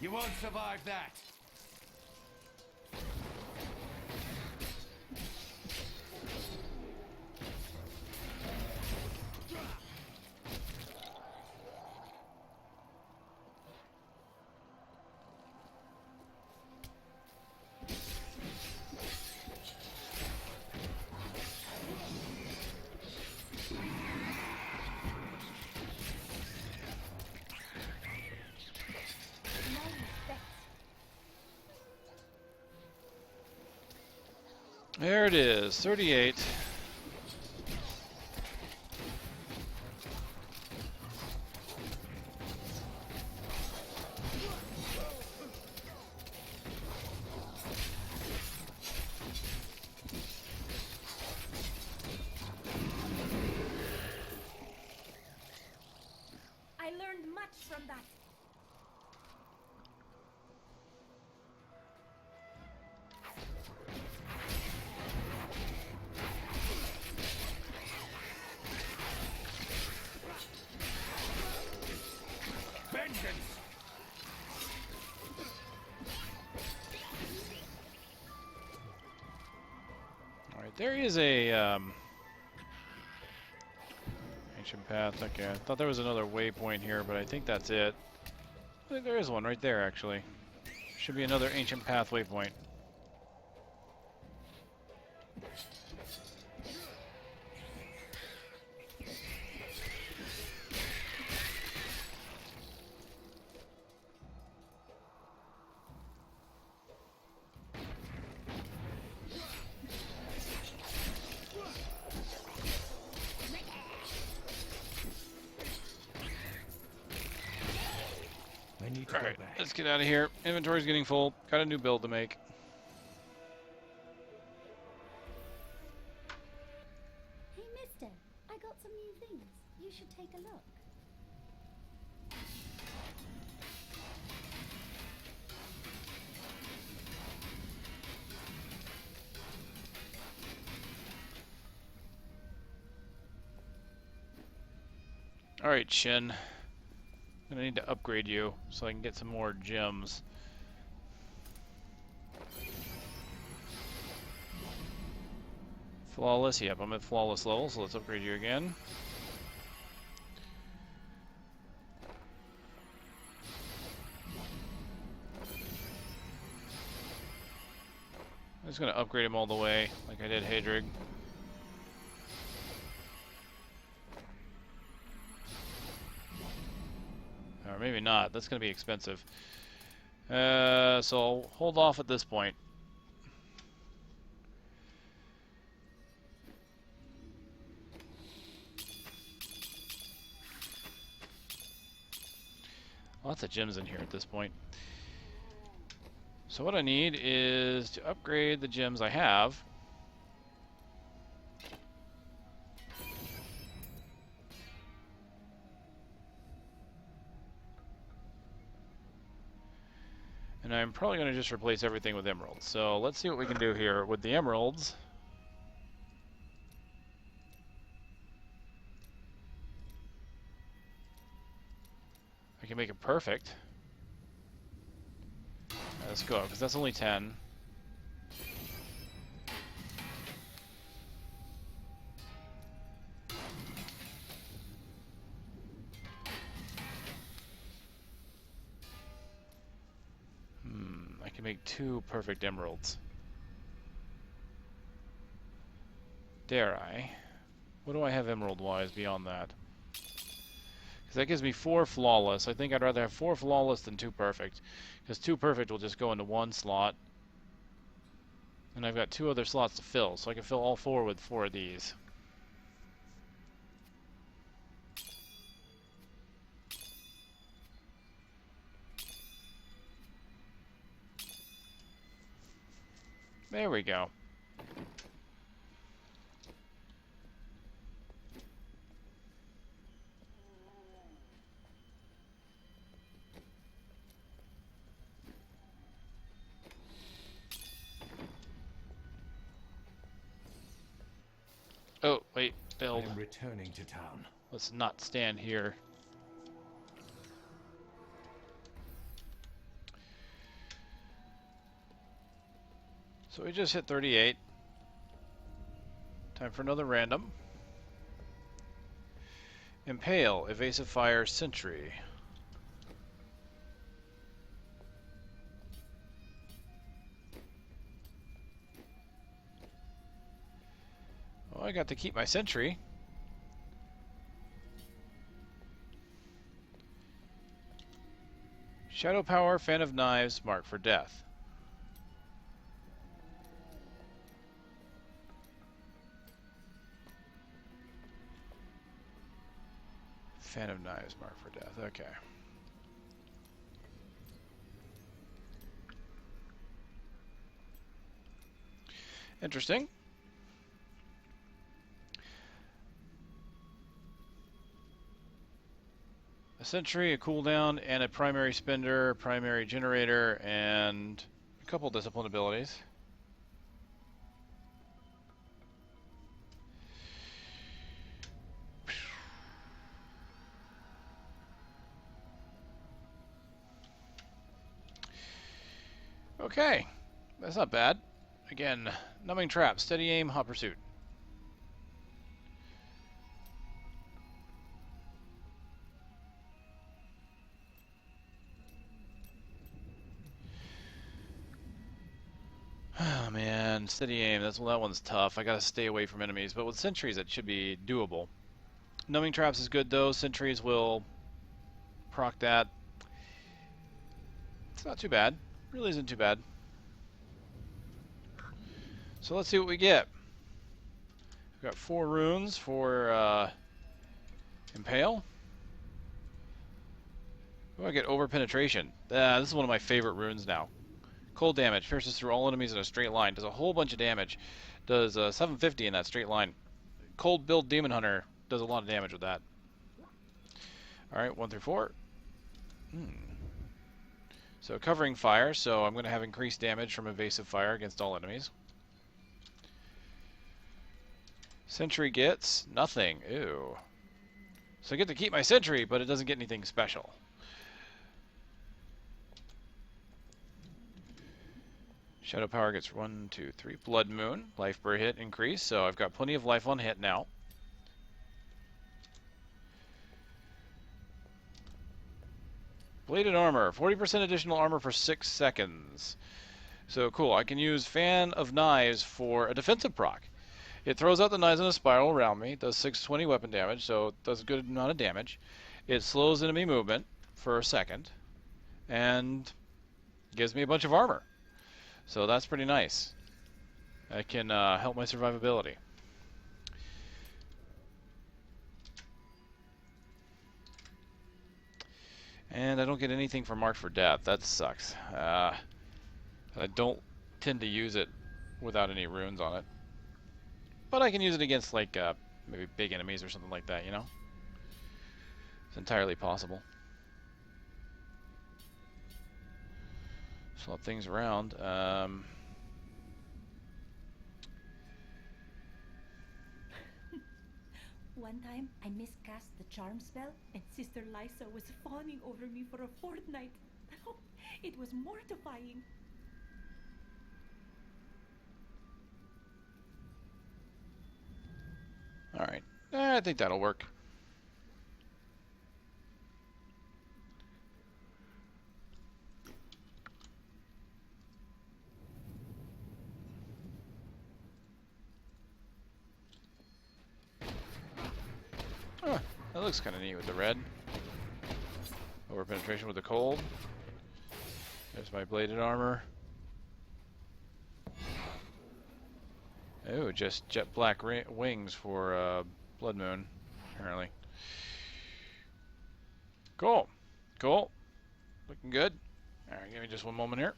You won't survive that. There it is, 38. I learned much from that. Vengeance! Alright, there is a ancient path. Okay, I thought there was another waypoint here, but I think that's it. I think there is one right there, actually. Should be another ancient path waypoint. I need to Alright, go back. let's get out of here. Inventory's getting full. Got a new build to make. Hey, mister, I got some new things. You should take a look. Alright, Shin. I'm gonna need to upgrade you so I can get some more gems. Flawless, yep, I'm at flawless level, so let's upgrade you again. I'm just gonna upgrade him all the way, like I did Hadrig. Or maybe not, that's gonna be expensive. So I'll hold off at this point. Lots of gems in here at this point. So what I need is to upgrade the gems I have. And I'm probably going to just replace everything with emeralds. So let's see what we can do here with the emeralds. I can make it perfect. Let's go, because that's only 10. I can make 2 perfect emeralds. Dare I? What do I have emerald-wise beyond that? Because that gives me 4 flawless. I think I'd rather have 4 flawless than 2 perfect. Because 2 perfect will just go into 1 slot. And I've got 2 other slots to fill, so I can fill all 4 with 4 of these. There we go. Oh, wait, build. I'm returning to town. Let's not stand here. So we just hit 38. Time for another random. Impale, evasive fire, sentry. Well, I got to keep my sentry. Shadow power, fan of knives, mark for death. Fan of knives, mark for death. Okay. Interesting. A sentry, a cooldown, and a primary spender, primary generator, and a couple discipline abilities. Okay, that's not bad. Again, numbing trap, steady aim, hot pursuit. Oh man, steady aim, that one's tough. I gotta stay away from enemies, but with sentries it should be doable. Numbing traps is good though, sentries will proc that. It's not too bad, really isn't too bad. So let's see what we get. We've got 4 runes for Impale. Oh, I get over penetration. This is one of my favorite runes now. Cold damage, pierces through all enemies in a straight line. Does a whole bunch of damage. Does 750 in that straight line. Cold build Demon Hunter does a lot of damage with that. Alright, 1 through 4. So covering fire, so I'm going to have increased damage from evasive fire against all enemies. Sentry gets nothing. Ew. So I get to keep my sentry, but it doesn't get anything special. Shadow power gets 1, 2, 3. Blood Moon. Life per hit increase, so I've got plenty of life on hit now. Bladed armor. 40% additional armor for 6 seconds. So cool. I can use Fan of Knives for a defensive proc. It throws out the knives in a spiral around me. Does 620 weapon damage, so it does a good amount of damage. It slows enemy movement for a second. And gives me a bunch of armor. So that's pretty nice. That can help my survivability. And I don't get anything for Mark for Death. That sucks. I don't tend to use it without any runes on it. But I can use it against, like, maybe big enemies or something like that, you know? It's entirely possible. Swap things around. One time, I miscast the charm spell, and Sister Lysa was fawning over me for a fortnight. It was mortifying. Alright. I think that'll work. Oh, that looks kind of neat with the red. Over penetration with the cold. There's my bladed armor. Oh, just jet black wings for Blood Moon, apparently. Cool. Cool. Looking good. Alright, give me just one moment here.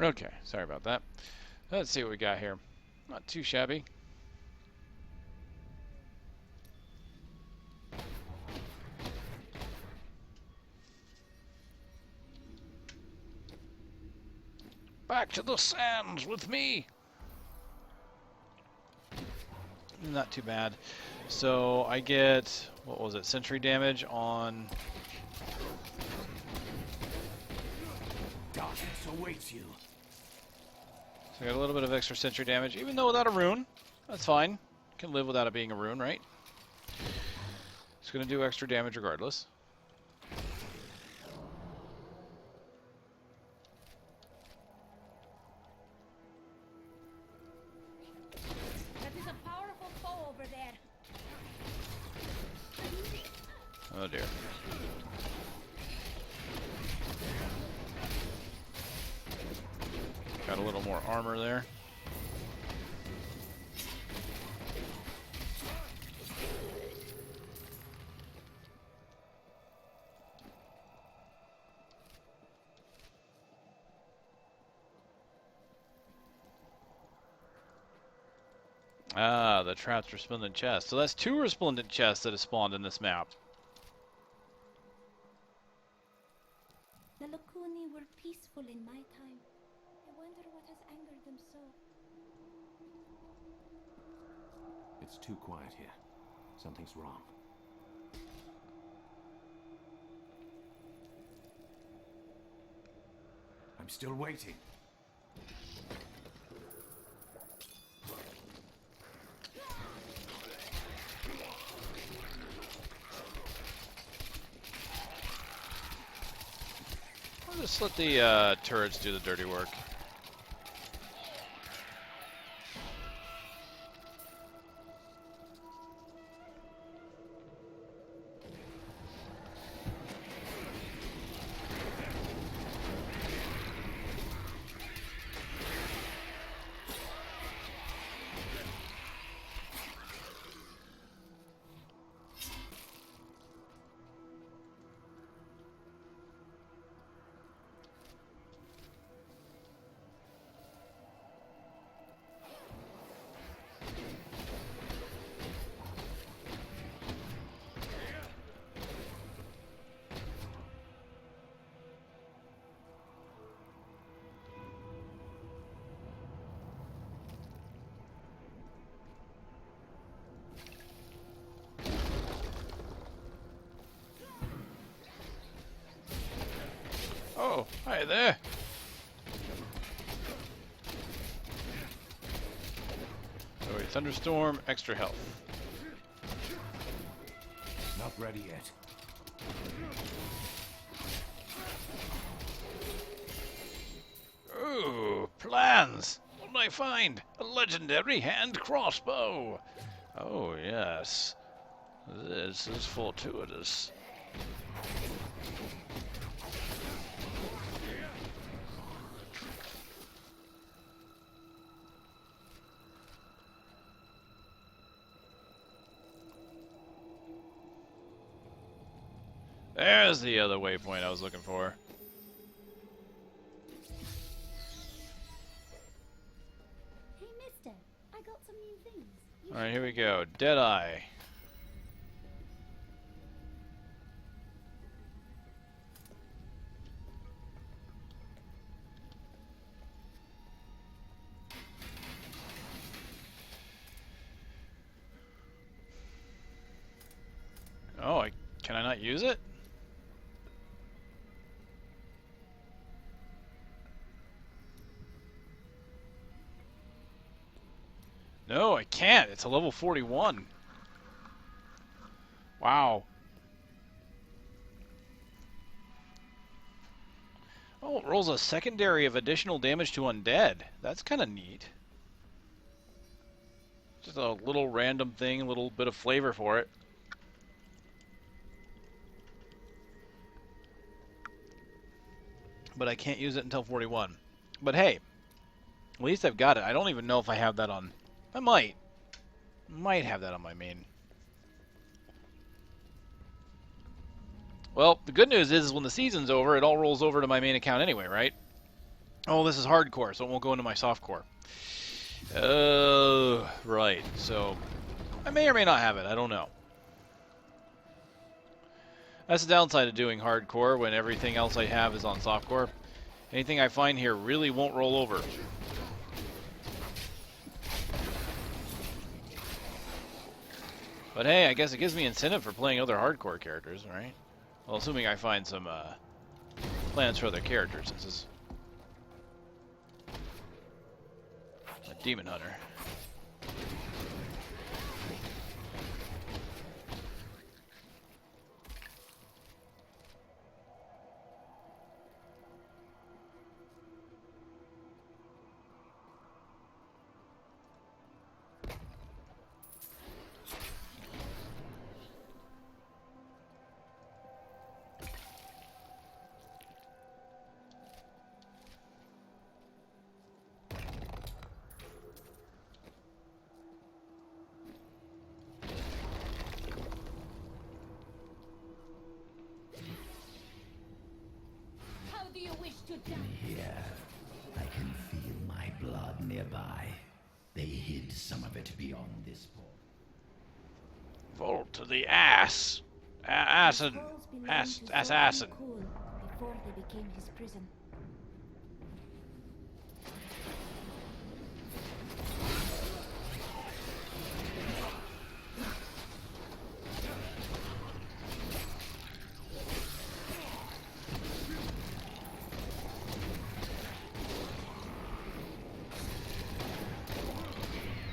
Okay, sorry about that. Let's see what we got here. Not too shabby. Back to the sands with me! Not too bad. So I get, what was it, sentry damage on... Darkness awaits you. So I got a little bit of extra sentry damage, even though without a rune. That's fine. Can live without it being a rune, right? It's going to do extra damage regardless. That is a powerful foe over there. Oh dear. Got a little more armor there. Ah, the trapped resplendent chest. So that's 2 resplendent chests that have spawned in this map. The Lacuni were peaceful in my time. I wonder what has angered them so. It's too quiet here. Something's wrong. I'm still waiting. I'll just let the turrets do the dirty work. Oh, hi there. So a thunderstorm, extra health. Not ready yet. Ooh, plans. What did I find? A legendary hand crossbow. Oh, yes. This is fortuitous. There's the other waypoint I was looking for. Hey, mister, I got some new things. You Alright, should here we take go. Deadeye. Oh, can I not use it? No, I can't. It's a level 41. Wow. Oh, it rolls a secondary of additional damage to undead. That's kind of neat. Just a little random thing, a little bit of flavor for it. But I can't use it until 41. But hey, at least I've got it. I don't even know if I have that on... I might. Might have that on my main. Well, the good news is when the season's over, it all rolls over to my main account anyway, right? Oh, this is hardcore, so it won't go into my softcore. Right. So, I may or may not have it. I don't know. That's the downside of doing hardcore when everything else I have is on softcore. Anything I find here really won't roll over. But hey, I guess it gives me incentive for playing other hardcore characters, right? Well, assuming I find some plans for other characters. This is a demon hunter. How do you wish to die? Here, I can feel my blood nearby. They hid some of it beyond this port. Vault to the ass. Acid. Halls belonged Ass. to Ass. Zoltan Acid. Kuhl before they became his prison.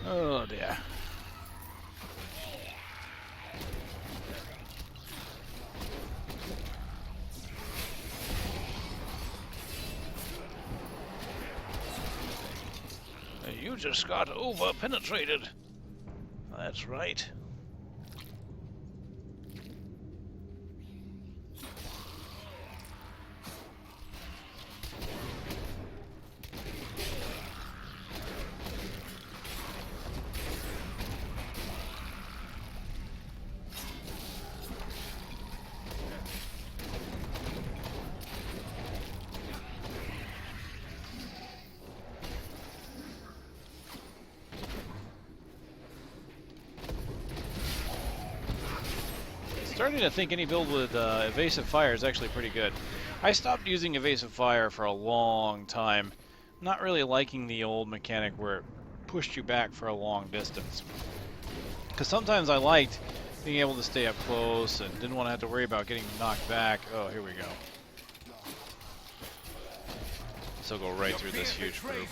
Oh dear. You just got over-penetrated. That's right. Starting to think any build with evasive fire is actually pretty good. I stopped using evasive fire for a long time. Not really liking the old mechanic where it pushed you back for a long distance. Because sometimes I liked being able to stay up close and didn't want to have to worry about getting knocked back. Oh, here we go. So go right through this huge group.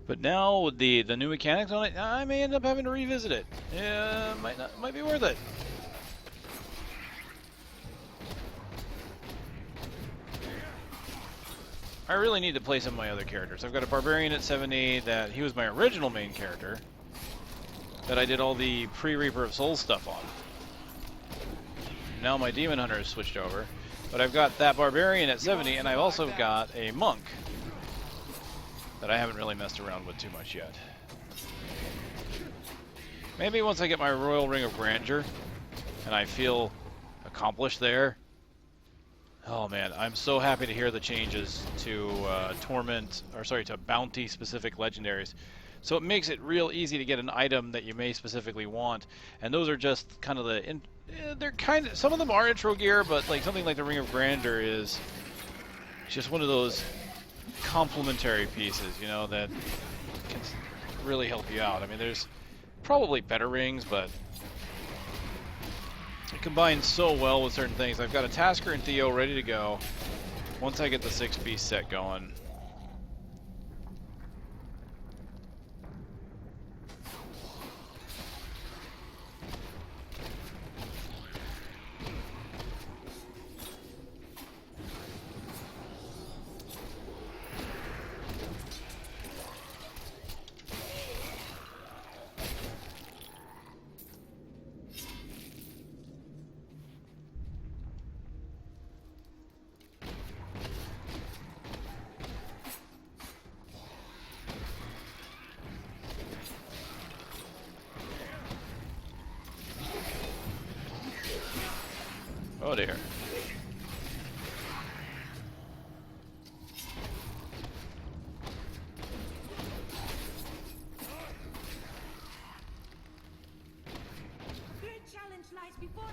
But now with the new mechanics on it, I may end up having to revisit it. Yeah, might be worth it. I really need to play some of my other characters. I've got a barbarian at 70 that he was my original main character that I did all the pre-Reaper of Souls stuff on. Now my demon hunter has switched over, but I've got that barbarian at 70, and I've also got a monk that I haven't really messed around with too much yet. Maybe once I get my Royal Ring of Grandeur and I feel accomplished there. Oh man, I'm so happy to hear the changes to to bounty specific legendaries. So it makes it real easy to get an item that you may specifically want, and those are just kind of they're kind of, some of them are intro gear, but like something like the Ring of Grandeur is just one of those complementary pieces, you know, that can really help you out. I mean, there's probably better rings, but it combines so well with certain things. I've got a Tasker and Theo ready to go once I get the 6-piece set going. Oh dear. A great challenge lies before us.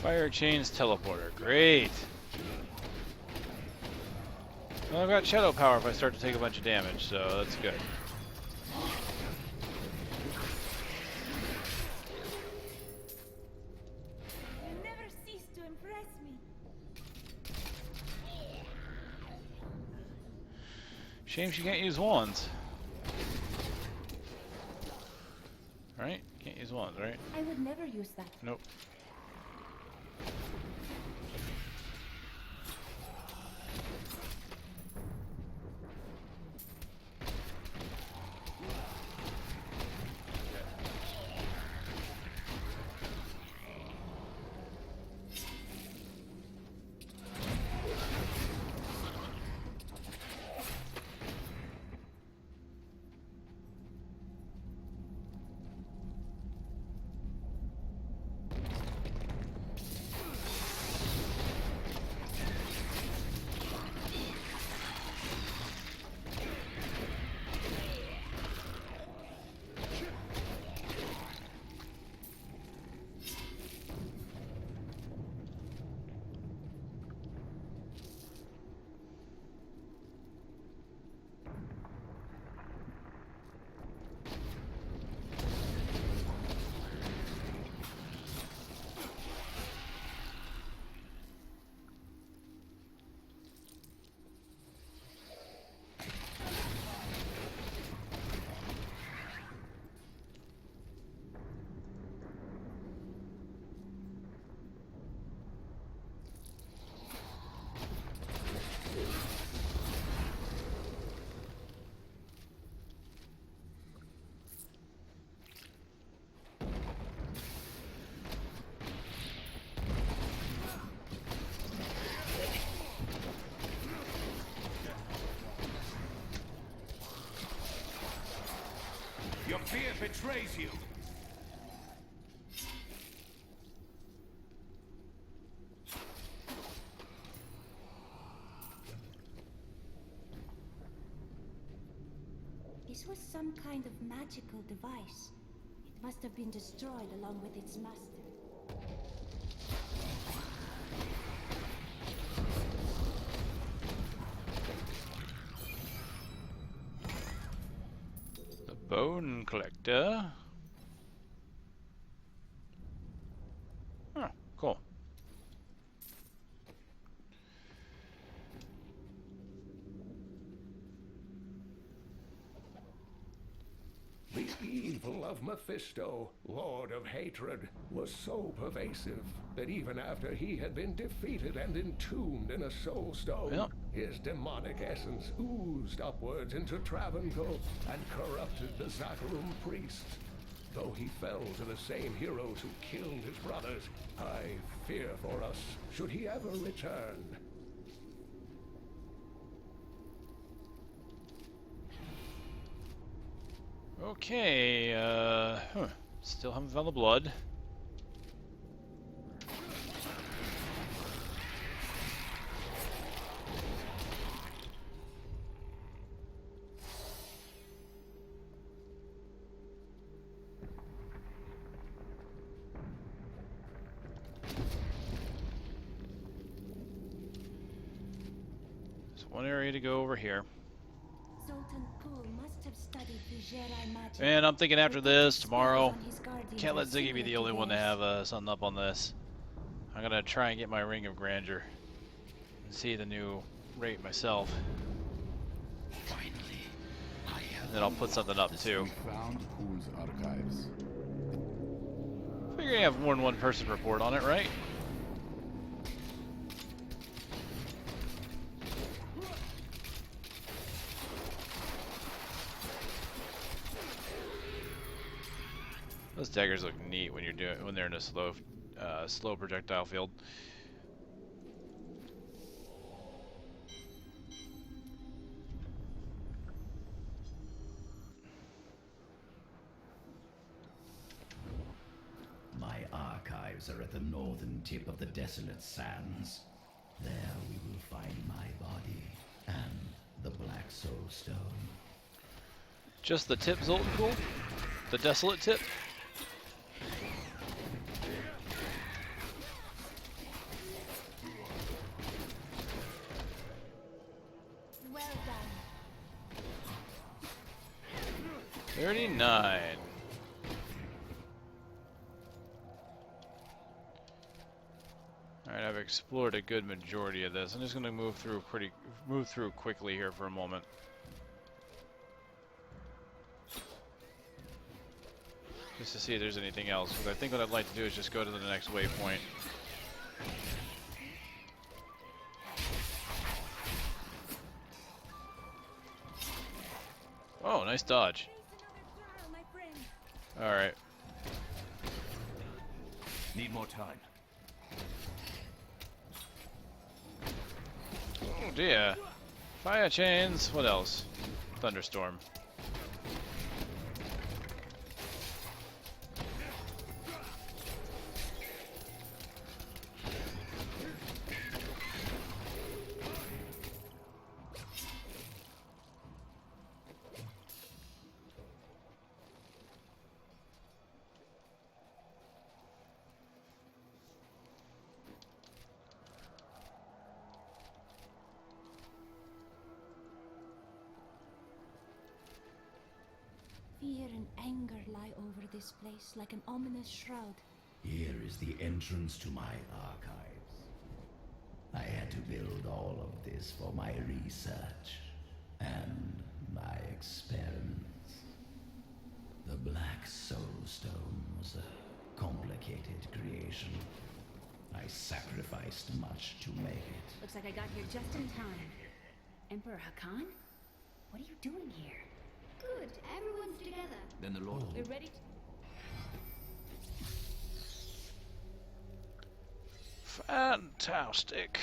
Fire chains teleporter. Great. Well, I've got shadow power if I start to take a bunch of damage, so that's good. You never cease to impress me. Shame she can't use wands. Right? Can't use wands, right? I would never use that. Nope. Your fear betrays you. This was some kind of magical device. It must have been destroyed along with its master. The bone collector. Oh, cool. The evil of Mephisto, Lord of Hatred, was so pervasive that even after he had been defeated and entombed in a soul stone, Yep. his demonic essence oozed upwards into Travancore and corrupted the Zakharum priests. Though he fell to the same heroes who killed his brothers, I fear for us should he ever return. Okay, still haven't found the blood. There's one area to go over here. Zoltan Kuhl must have studied the Jedi magic. And I'm thinking after this, tomorrow, On his guardian can't let were Ziggy be the similar only one to theirs. have something up on this. I'm gonna try and get my Ring of Grandeur and see the new rate myself. Finally, I have. And then I'll put something up too. We found Kuhl's archives. Figure you have more than one person report on it, right? Those daggers look neat when they're in a slow projectile field. archives are at the northern tip of the desolate sands. There we will find my body and the Black Soul Stone. Just the tip, Zoltancool? The desolate tip? Well done. 39. Alright, I've explored a good majority of this. I'm just gonna move through quickly here for a moment. Just to see if there's anything else, because I think what I'd like to do is just go to the next waypoint. Oh, nice dodge. Alright. Need more time. Oh dear. Fire chains. What else? Thunderstorm. Fear and anger lie over this place like an ominous shroud. Here is the entrance to my archives. I had to build all of this for my research and my experiments. The Black Soul Stone was a complicated creation. I sacrificed much to make it. Looks like I got here just in time. Emperor Hakan? What are you doing here? Good, everyone's together. Then the Lord. We're ready to... Fantastic.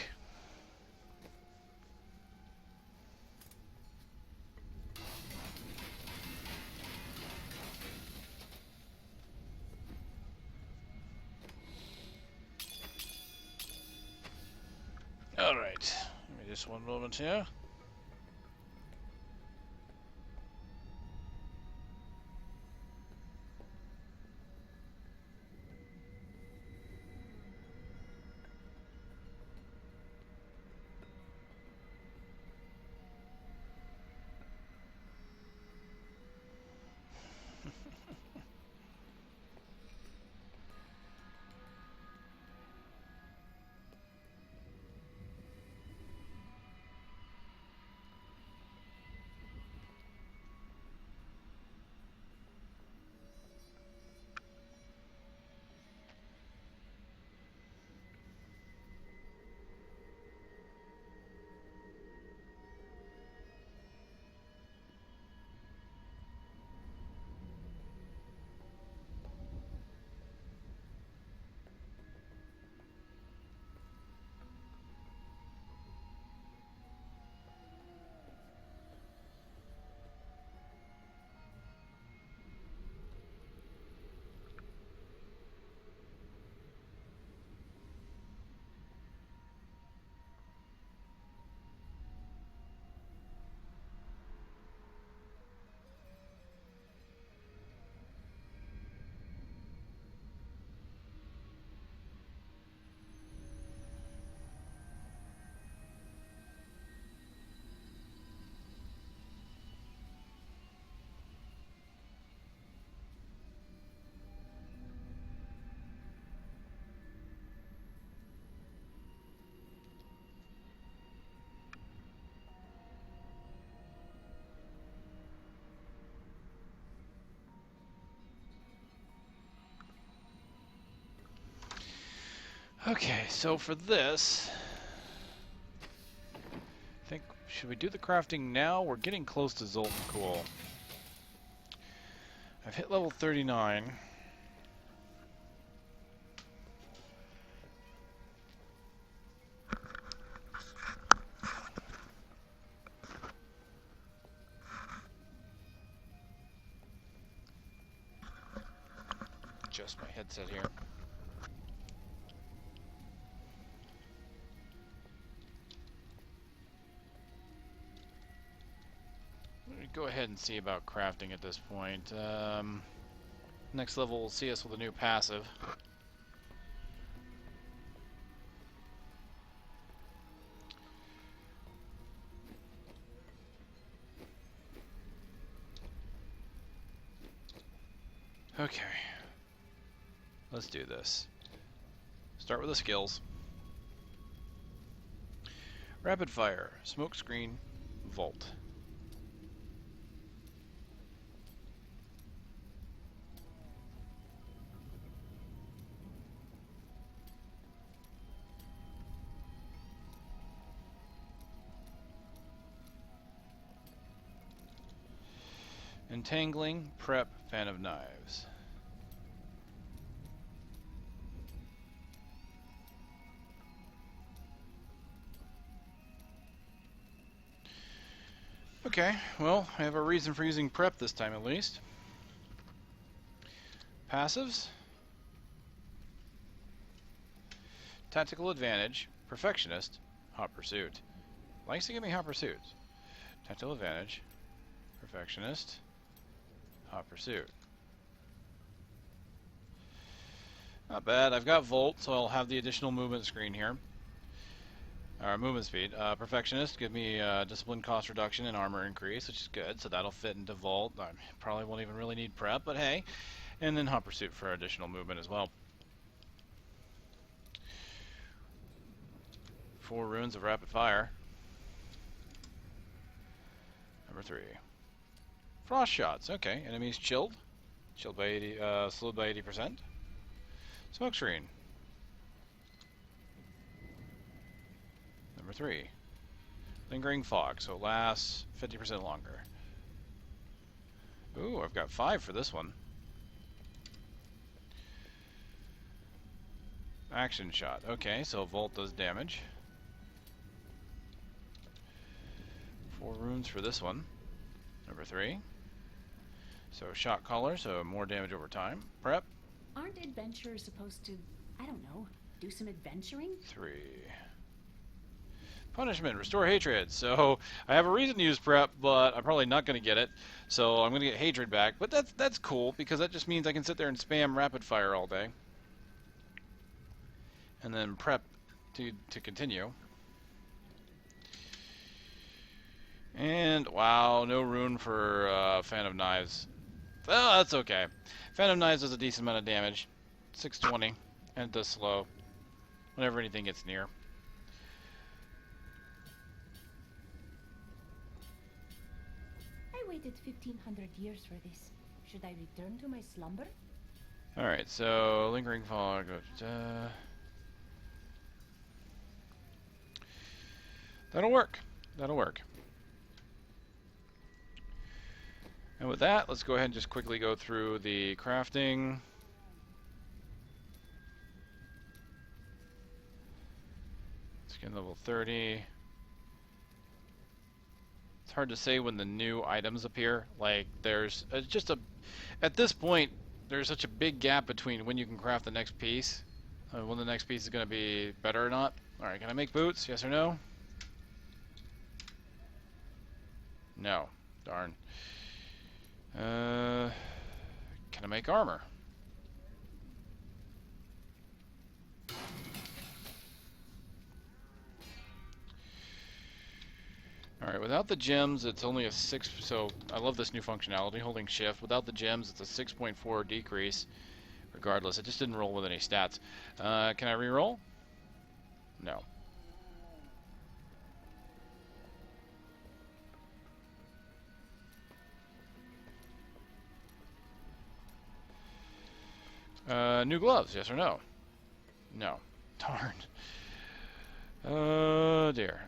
All right. Give me just one moment here. Okay, so for this, I think, should we do the crafting now? We're getting close to Zoltancool. I've hit level 39. Adjust my headset here. go ahead and see about crafting at this point. Next level will see us with a new passive. Okay. Let's do this. Start with the skills. Rapid fire, smoke screen, vault. Entangling, prep, fan of knives. Okay, well, I have a reason for using prep this time at least. Passives. Tactical advantage, perfectionist, hot pursuit. Likes to give me hot pursuit. Tactical advantage, perfectionist, hot pursuit. Not bad. I've got Volt, so I'll have the additional movement screen here. Or movement speed. Perfectionist, give me discipline cost reduction and armor increase, which is good, so that'll fit into Volt. I probably won't even really need prep, but hey. And then hot pursuit for additional movement as well. 4 runes of rapid fire. Number 3. Frost shots. Okay, enemies chilled. Chilled by 80, slowed by 80%. Smoke screen. Number 3. Lingering fog, so it lasts 50% longer. Ooh, I've got 5 for this one. Action shot. Okay, so Volt does damage. 4 runes for this one. Number 3. So shot caller, so more damage over time. Prep. Aren't adventurers supposed to, I don't know, do some adventuring? 3. Punishment, restore hatred. So I have a reason to use prep, but I'm probably not going to get it. So I'm going to get hatred back. But that's cool, because that just means I can sit there and spam rapid fire all day. And then prep to continue. And, wow, no rune for Fan of Knives. Oh, that's okay. Fan of Knives does a decent amount of damage. 620. And it does slow. Whenever anything gets near. I waited 1,500 years for this. Should I return to my slumber? Alright, so Lingering Fog. That'll work. That'll work. And with that, let's go ahead and just quickly go through the crafting. Skin level 30. It's hard to say when the new items appear. Like, there's just a... At this point, there's such a big gap between when you can craft the next piece. When the next piece is going to be better or not. Alright, can I make boots? Yes or no? No. Darn. Can I make armor? Alright, without the gems, it's only a 6... So, I love this new functionality, holding shift. Without the gems, it's a 6.4 decrease. Regardless, it just didn't roll with any stats. Can I reroll? No. New gloves, yes or no? No. Darn. Oh dear.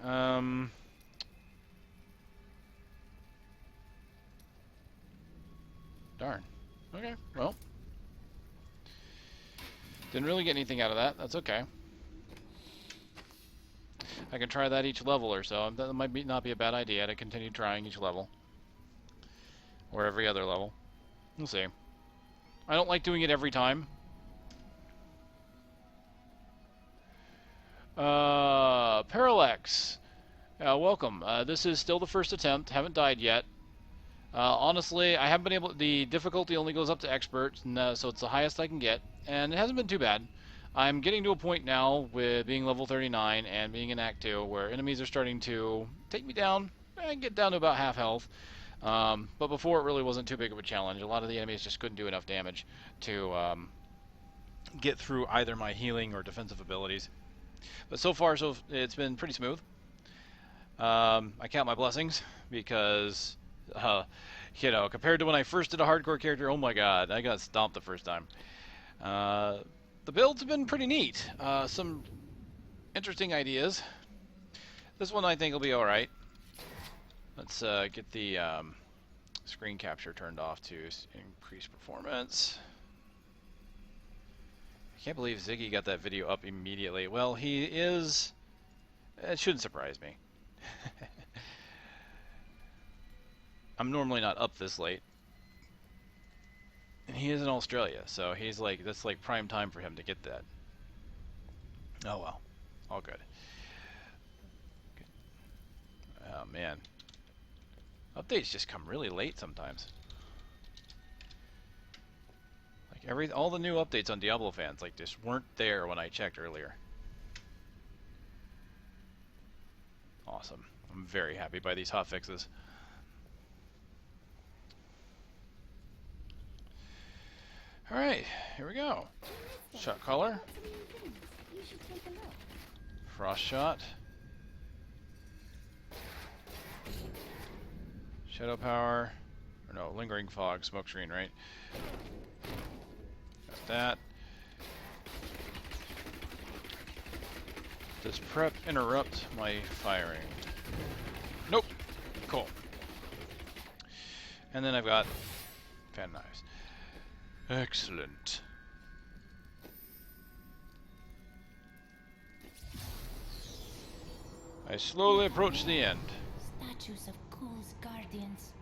Darn. Okay, well. Didn't really get anything out of that. That's okay. I can try that each level or so. That might not be a bad idea to continue trying each level. Or every other level. We'll see. I don't like doing it every time. Parallax. Welcome. This is still the first attempt. Haven't died yet. Honestly, I haven't been able. The difficulty only goes up to expert, so it's the highest I can get, and it hasn't been too bad. I'm getting to a point now with being level 39 and being in Act 2 where enemies are starting to take me down and get down to about half health. But before it really wasn't too big of a challenge. A lot of the enemies just couldn't do enough damage to get through either my healing or defensive abilities. But so far, it's been pretty smooth. I count my blessings because, you know, compared to when I first did a hardcore character, oh my god, I got stomped the first time. The builds have been pretty neat. Some interesting ideas. This one I think will be alright. Let's get the screen capture turned off to increase performance. I can't believe Ziggy got that video up immediately. Well, he is... It shouldn't surprise me. I'm normally not up this late. And he is in Australia, so he's like, that's like prime time for him to get that. Oh well. All good. Oh man. Updates just come really late sometimes. Like all the new updates on Diablo fans like just weren't there when I checked earlier. Awesome. I'm very happy by these hotfixes. Alright, here we go. Shot color. Frost shot. Shadow power. Or no, lingering fog, smoke screen, right? Got that. Does prep interrupt my firing? Nope. Cool. And then I've got fan knives. Excellent. I slowly approach the end. Statues of Kul's guardians.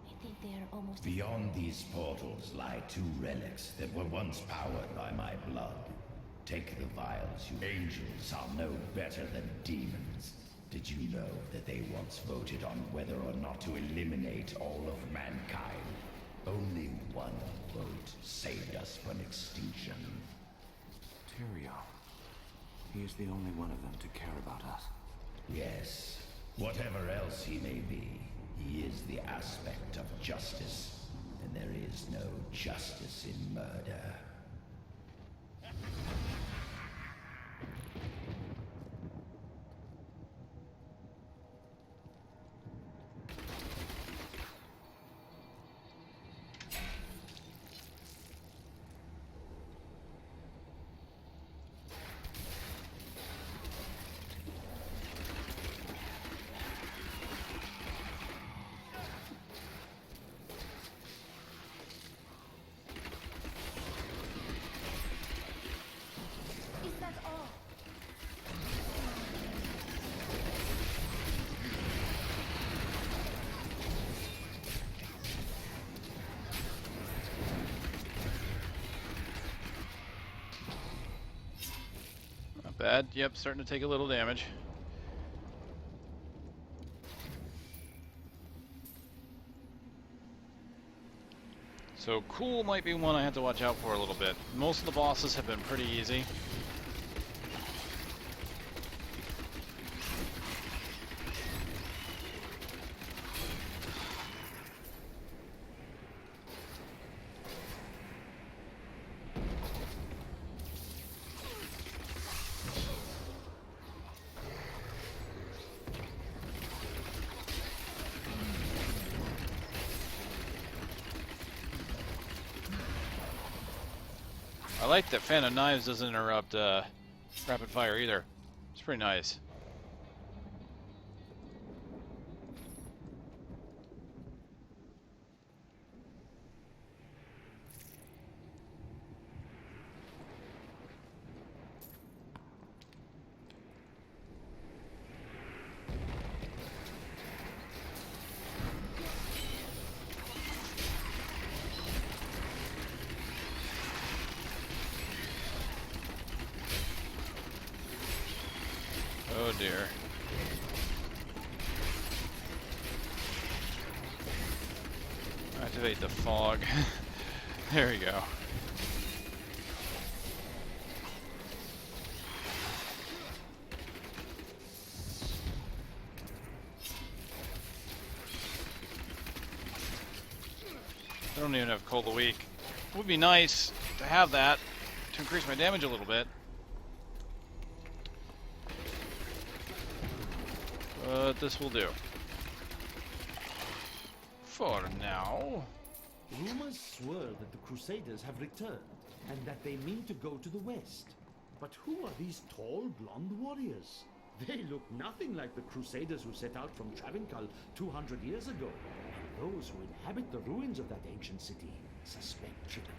I think they are almost... Beyond these portals lie two relics that were once powered by my blood. Take the vials, you angels are no better than demons. Did you know that they once voted on whether or not to eliminate all of mankind? Only one vote saved us from extinction. Tyrael. He is the only one of them to care about us. Yes. Whatever else he may be, he is the aspect of justice. And there is no justice in murder. Bad. Yep, starting to take a little damage. So Cool might be one I have to watch out for a little bit. Most of the bosses have been pretty easy. I like that Fan of Knives doesn't interrupt rapid fire either. It's pretty nice. Oh dear. activate the fog. There we go. I don't even have Cold a Week. It would be nice to have that to increase my damage a little bit. But this will do. For now. Rumors swirl that the Crusaders have returned, and that they mean to go to the west. But who are these tall, blonde warriors? They look nothing like the Crusaders who set out from Travancore 200 years ago. And those who inhabit the ruins of that ancient city suspect trickery.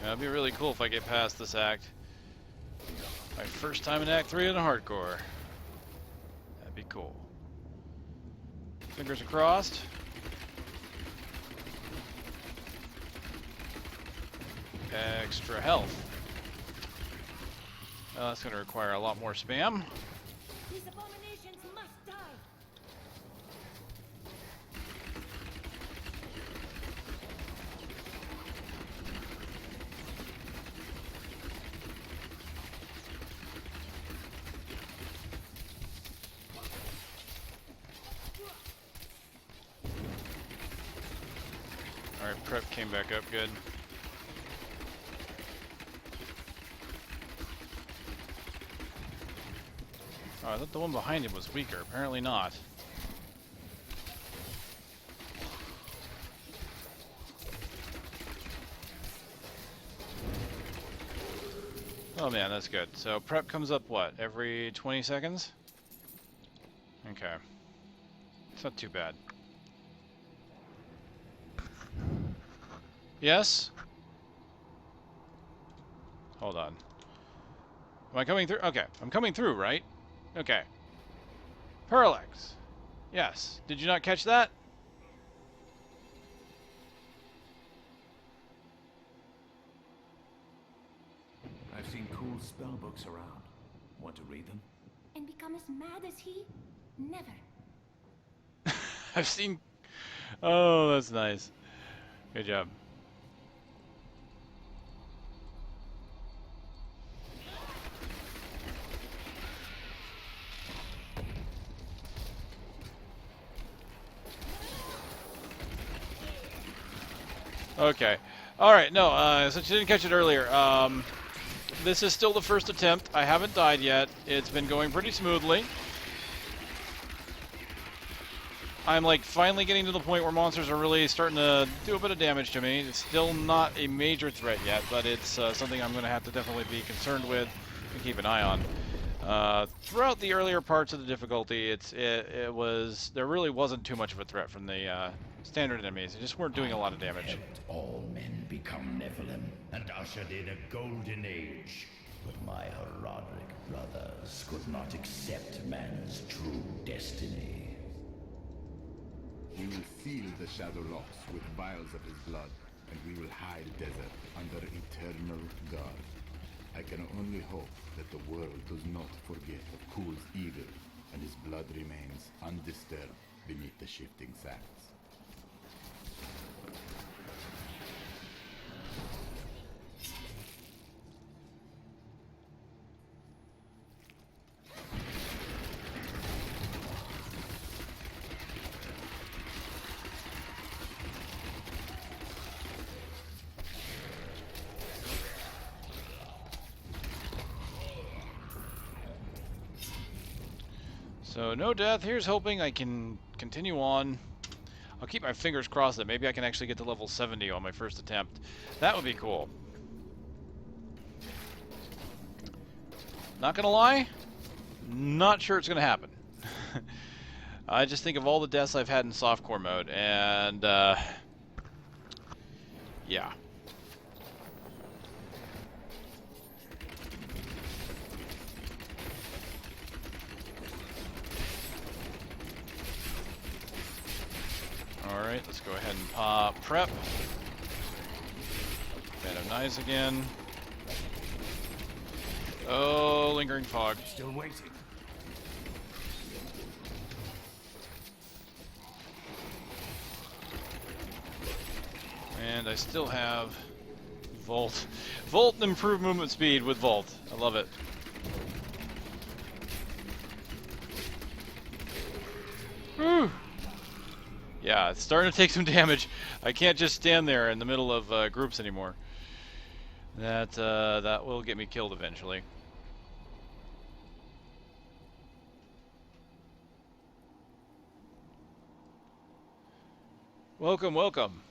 That'd be really cool if I get past this act. My first time in Act 3 in a hardcore. That'd be cool. Fingers crossed. Extra health. That's going to require a lot more spam. These abominations must die. Alright, prep came back up good. Oh, I thought the one behind him was weaker. Apparently not. Oh man, that's good. So prep comes up what? Every 20 seconds? Okay. It's not too bad. Yes? Hold on. Am I coming through? Okay, I'm coming through, right? Okay. Parallax. Yes. Did you not catch that? I've seen cool spell books around. Want to read them? And become as mad as he? Never. I've seen... Oh, that's nice. Good job. Okay. Alright, no, since you didn't catch it earlier, this is still the first attempt. I haven't died yet. It's been going pretty smoothly. I'm like finally getting to the point where monsters are really starting to do a bit of damage to me. It's still not a major threat yet, but it's something I'm going to have to definitely be concerned with and keep an eye on. Throughout the earlier parts of the difficulty, there really wasn't too much of a threat from the standard enemies. They just weren't doing a lot of damage. Helped all men become Nephilim and ushered in a golden age. But my Herodic brothers could not accept man's true destiny. We will seal the Shadow Locks with vials of his blood, and we will hide Desert under eternal guard. I can only hope that the world does not forget of Kul's evil, and his blood remains undisturbed beneath the shifting sands. So no death. Here's hoping I can continue on. I'll keep my fingers crossed that maybe I can actually get to level 70 on my first attempt. That would be cool. Not gonna lie, not sure it's gonna happen. I just think of all the deaths I've had in softcore mode, and yeah. Alright, let's go ahead and pop prep. Band of Knives again. Oh, lingering fog. Still waiting. And I still have Volt. Volt and improved movement speed with Volt. I love it. Whew. Yeah, it's starting to take some damage. I can't just stand there in the middle of groups anymore. That will get me killed eventually. Welcome, welcome.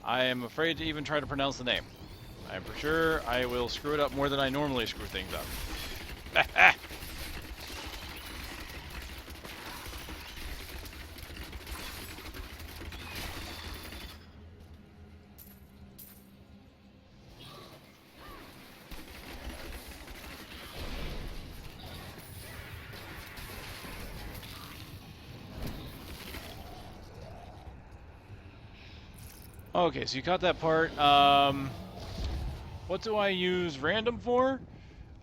I am afraid to even try to pronounce the name. I'm for sure I will screw it up more than I normally screw things up. Okay, so you caught that part. What do I use random for?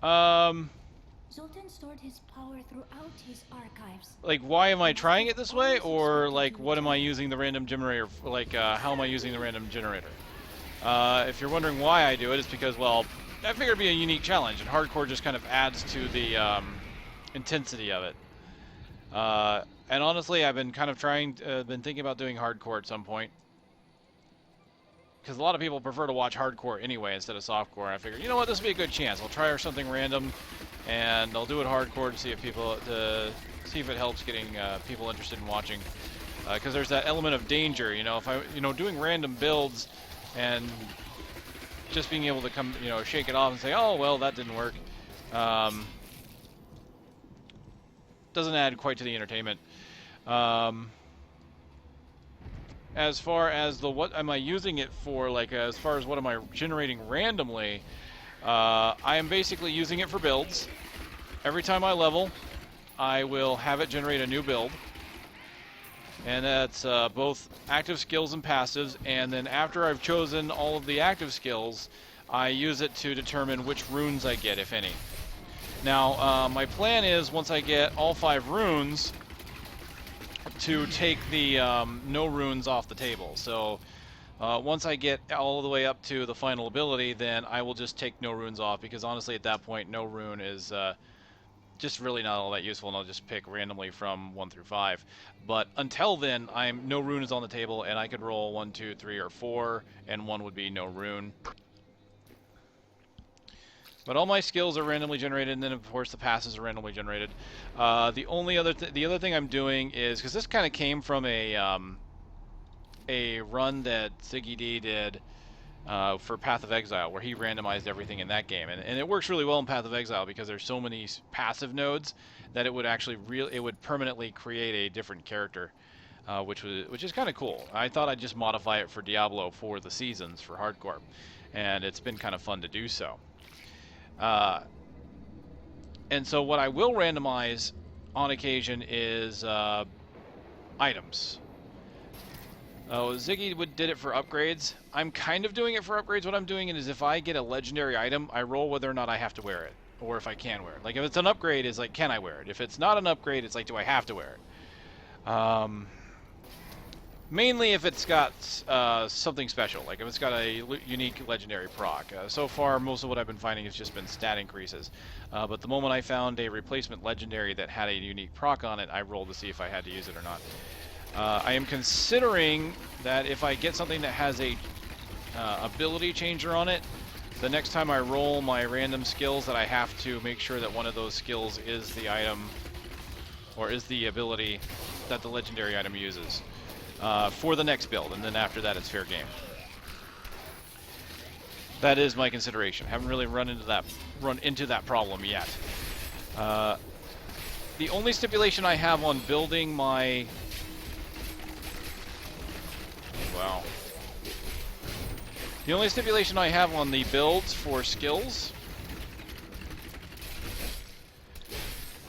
Zoltan stored his power throughout his archives. Like, why am I trying it this way? Or, like, what am I using the random generator, like, how am I using the random generator? If you're wondering why I do it, it's because, well, I figured it'd be a unique challenge, and hardcore just kind of adds to the intensity of it. And honestly, I've been kind of been thinking about doing hardcore at some point. Because a lot of people prefer to watch hardcore anyway instead of softcore. And I figured, you know what, this would be a good chance. I'll try something random, and I'll do it hardcore to see if it helps getting people interested in watching. Because there's that element of danger, you know. If I, doing random builds and just being able to come, shake it off and say, oh well, that didn't work, doesn't add quite to the entertainment. As far as what am I using it for, like as far as what am I generating randomly, I am basically using it for builds. Every time I level, I will have it generate a new build. And that's both active skills and passives, and then after I've chosen all of the active skills, I use it to determine which runes I get, if any. Now, my plan is, once I get all 5 runes, to take the no runes off the table. So once I get all the way up to the final ability, then I will just take no runes off, because honestly at that point no rune is just really not all that useful, and I'll just pick randomly from 1 through 5. But until then, no rune is on the table, and I could roll 1, 2, 3, or 4, and 1 would be no rune. But all my skills are randomly generated, and then of course the passes are randomly generated. The other thing I'm doing is, because this kind of came from a run that Ziggy D did for Path of Exile, where he randomized everything in that game, and it works really well in Path of Exile because there's so many passive nodes that it would actually permanently create a different character, which is kind of cool. I thought I'd just modify it for Diablo for the seasons for hardcore, and it's been kind of fun to do so. And so what I will randomize on occasion is items. Ziggy did it for upgrades. I'm kind of doing it for upgrades. What I'm doing is, if I get a legendary item, I roll whether or not I have to wear it, or if I can wear it. Like, if it's an upgrade, it's like, can I wear it? If it's not an upgrade, it's like, do I have to wear it? Mainly if it's got something special, like if it's got a unique legendary proc. So far, most of what I've been finding has just been stat increases. But the moment I found a replacement legendary that had a unique proc on it, I rolled to see if I had to use it or not. I am considering that if I get something that has a ability changer on it, the next time I roll my random skills, that I have to make sure that one of those skills is the item, or is the ability that the legendary item uses. For the next build, and then after that it's fair game. That is my consideration. Haven't really run into that problem yet. The only stipulation I have on building my the only stipulation I have on the builds for skills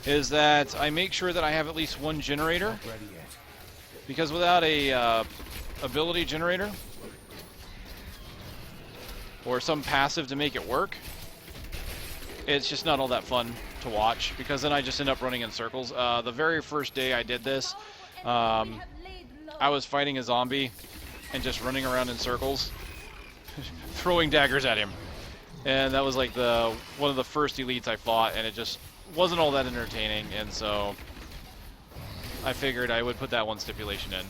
is that I make sure that I have at least one generator. Not ready yet. because without a ability generator or some passive to make it work, it's just not all that fun to watch, because then I just end up running in circles. The very first day I did this, I was fighting a zombie and just running around in circles, throwing daggers at him. And that was like one of the first elites I fought, and it just wasn't all that entertaining, and so I figured I would put that one stipulation in.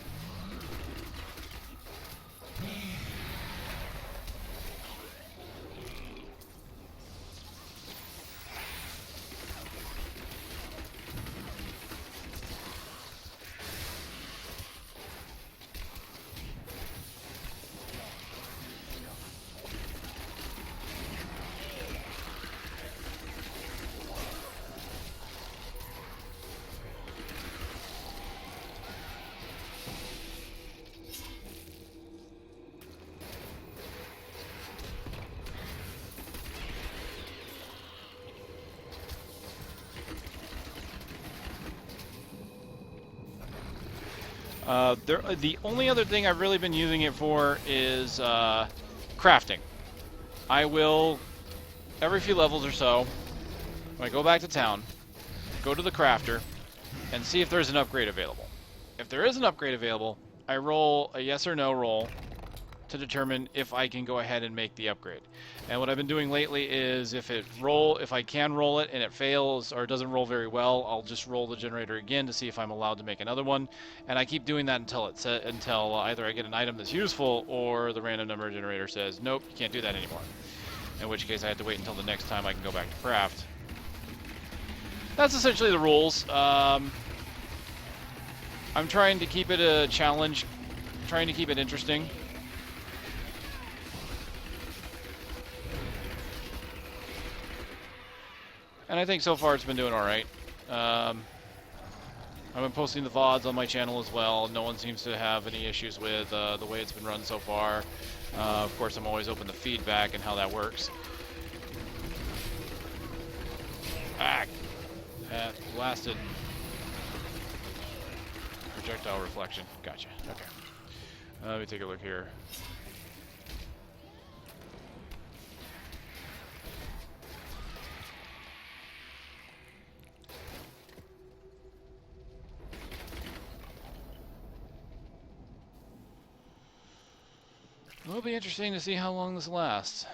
The only other thing I've really been using it for is crafting. I will, every few levels or so, when I go back to town, go to the crafter and see if there's an upgrade available. If there is an upgrade available, I roll a yes or no roll to determine if I can go ahead and make the upgrade. And what I've been doing lately is if I can roll it and it fails or doesn't roll very well, I'll just roll the generator again to see if I'm allowed to make another one. And I keep doing that until either I get an item that's useful or the random number generator says, nope, you can't do that anymore. In which case I have to wait until the next time I can go back to craft. That's essentially the rules. I'm trying to keep it a challenge, trying to keep it interesting. And I think so far it's been doing alright. I've been posting the VODs on my channel as well. No one seems to have any issues with the way it's been run so far. Of course, I'm always open to feedback and how that works. Ah! That blasted projectile reflection. Gotcha. Okay. Let me take a look here. It'll be interesting to see how long this lasts.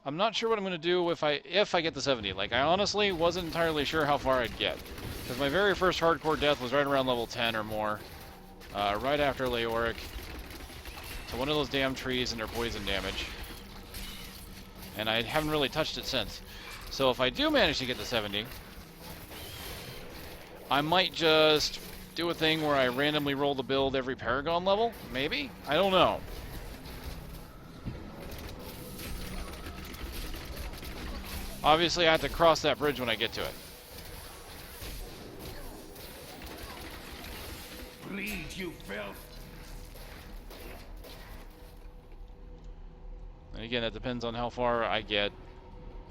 I'm not sure what I'm going to do if I get the 70. Like, I honestly wasn't entirely sure how far I'd get. Because my very first hardcore death was right around level 10 or more. Right after Leoric. To one of those damn trees and their poison damage. And I haven't really touched it since. So if I do manage to get the 70, I might just do a thing where I randomly roll the build every Paragon level? Maybe? I don't know. Obviously, I have to cross that bridge when I get to it. Bleed, you filth! And again, that depends on how far I get.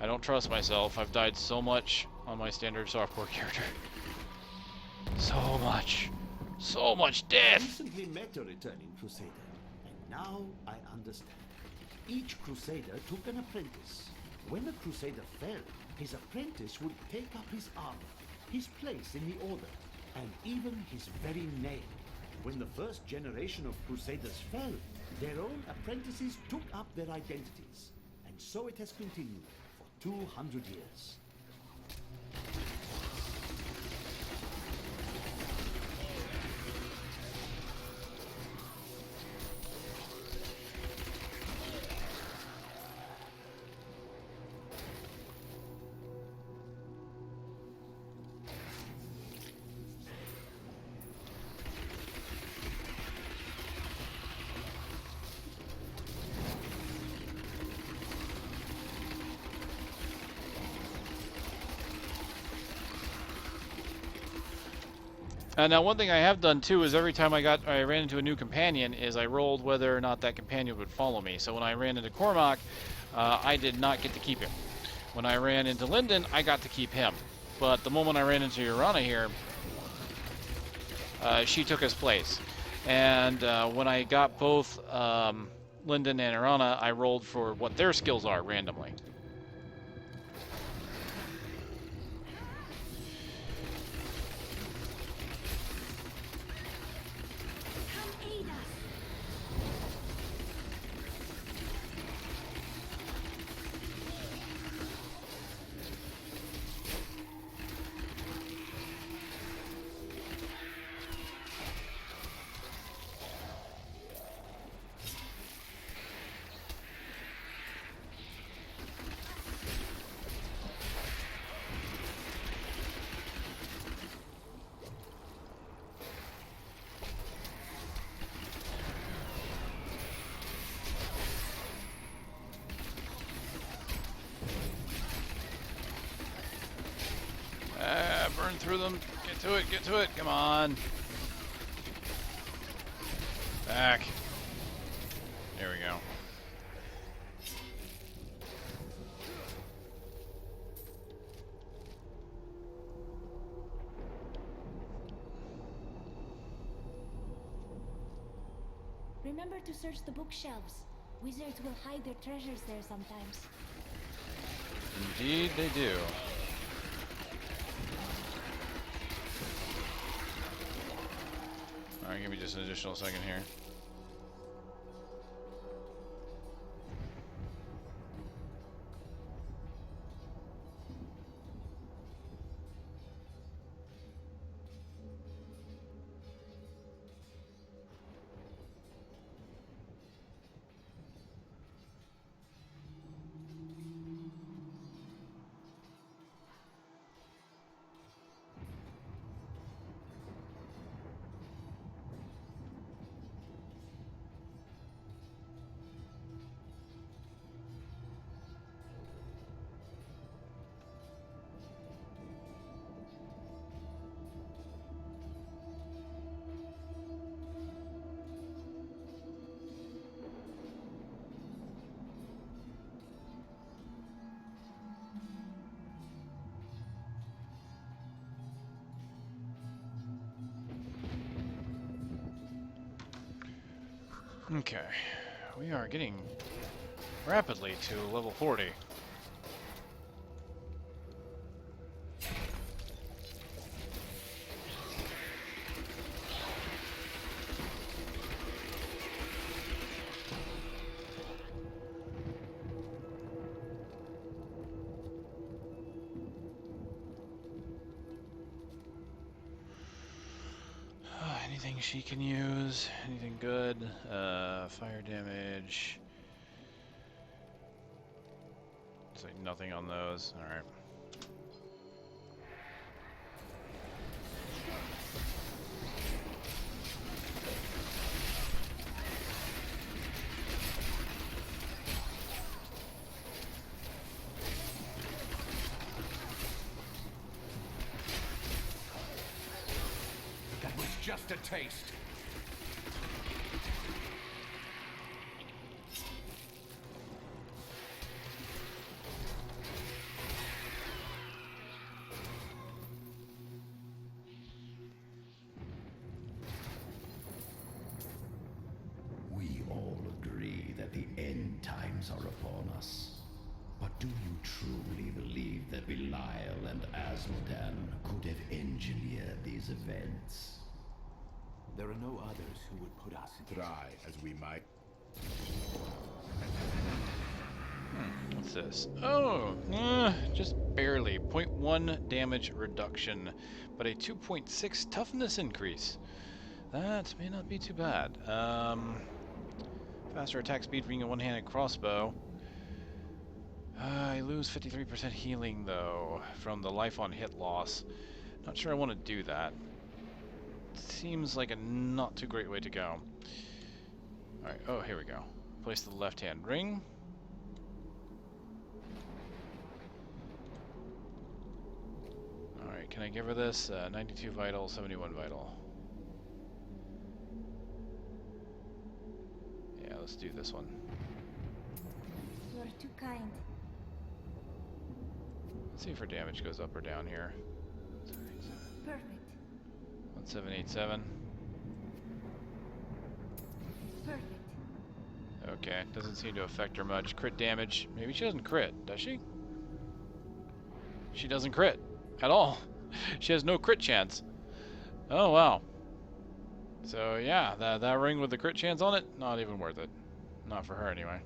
I don't trust myself. I've died so much on my standard softcore character. So much. So much I death! recently met a returning crusader, and now I understand. Each crusader took an apprentice. When a crusader fell, his apprentice would take up his armor, his place in the order, and even his very name. When the first generation of crusaders fell, their own apprentices took up their identities. And so it has continued for 200 years. Now, one thing I have done too is every time I ran into a new companion, is I rolled whether or not that companion would follow me. So when I ran into Cormac, I did not get to keep him. When I ran into Lyndon, I got to keep him. But the moment I ran into Urana here, she took his place. And when I got both Lyndon and Arana, I rolled for what their skills are randomly. Burn through them. Get to it, get to it. Come on. Back. There we go. Remember to search the bookshelves. Wizards will hide their treasures there sometimes. Indeed they do. Alright, give me just an additional second here. Okay, we are getting rapidly to level 40. Anything she can use? Anything good? Fire damage. It's like nothing on those. Alright. That was just a taste. We all agree that the end times are upon us. But do you truly believe that Belial and Asmodan could have engineered these events? There are no others who would put us in. Try as we might. What's this? Oh, just barely. 0.1 damage reduction, but a 2.6 toughness increase. That may not be too bad. Faster attack speed being a one-handed crossbow. I lose 53% healing, though, from the life on hit loss. Not sure I want to do that. Seems like a not too great way to go. Alright, oh, here we go. Place the left-hand ring. Alright, can I give her this? 92 vital, 71 vital. Yeah, let's do this one. You are too kind. Let's see if her damage goes up or down here. Perfect. 1787. perfect. Okay, doesn't seem to affect her much. Crit damage. Maybe she doesn't crit, does she? She doesn't crit at all. She has no crit chance. Oh, wow. So, yeah, that ring with the crit chance on it, not even worth it. Not for her, anyway.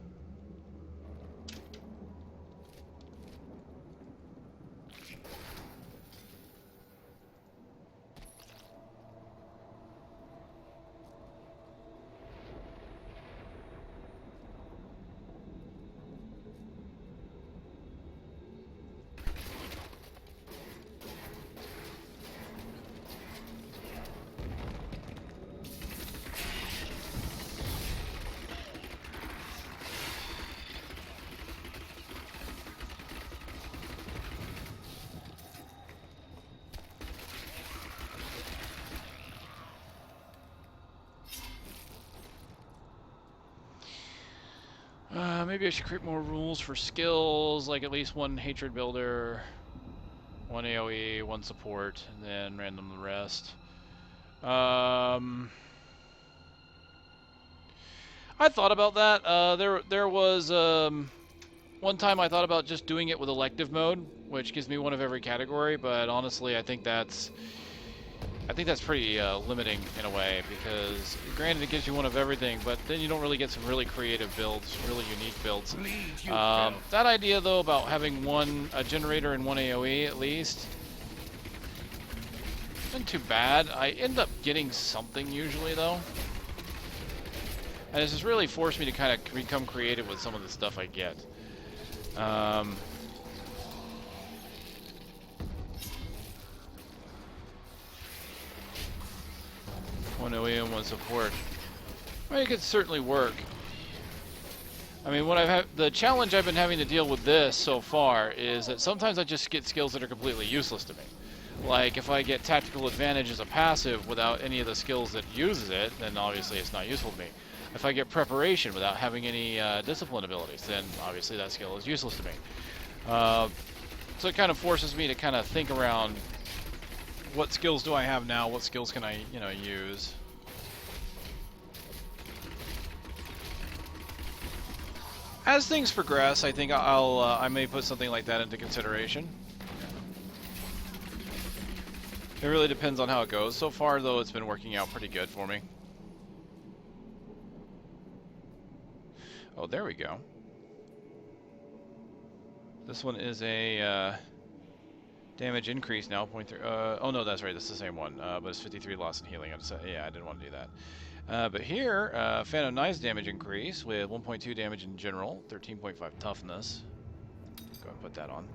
Maybe I should create more rules for skills, like at least one hatred builder, one AoE, one support, and then random the rest. I thought about that. There was one time I thought about just doing it with elective mode, which gives me one of every category. But honestly, I think that's pretty limiting in a way, because granted it gives you one of everything, but then you don't really get some really creative builds, really unique builds. That idea though about having a generator and one AoE at least, isn't too bad. I end up getting something usually though, and it's just really forced me to kind of become creative with some of the stuff I get. One OE and one support. Well, it could certainly work. I mean, the challenge I've been having to deal with this so far is that sometimes I just get skills that are completely useless to me. Like, if I get tactical advantage as a passive without any of the skills that uses it, then obviously it's not useful to me. If I get preparation without having any discipline abilities, then obviously that skill is useless to me. So it kind of forces me to kind of think around, what skills do I have now? What skills can I, use? As things progress, I think I may put something like that into consideration. It really depends on how it goes. So far, though, it's been working out pretty good for me. Oh, there we go. This one is a damage increase now, 0.3. Oh no, that's right, that's the same one. But it's 53 loss and healing. Yeah, I didn't want to do that. But here, Phantom Knife's damage increase with 1.2 damage in general, 13.5 toughness. Go ahead and put that on.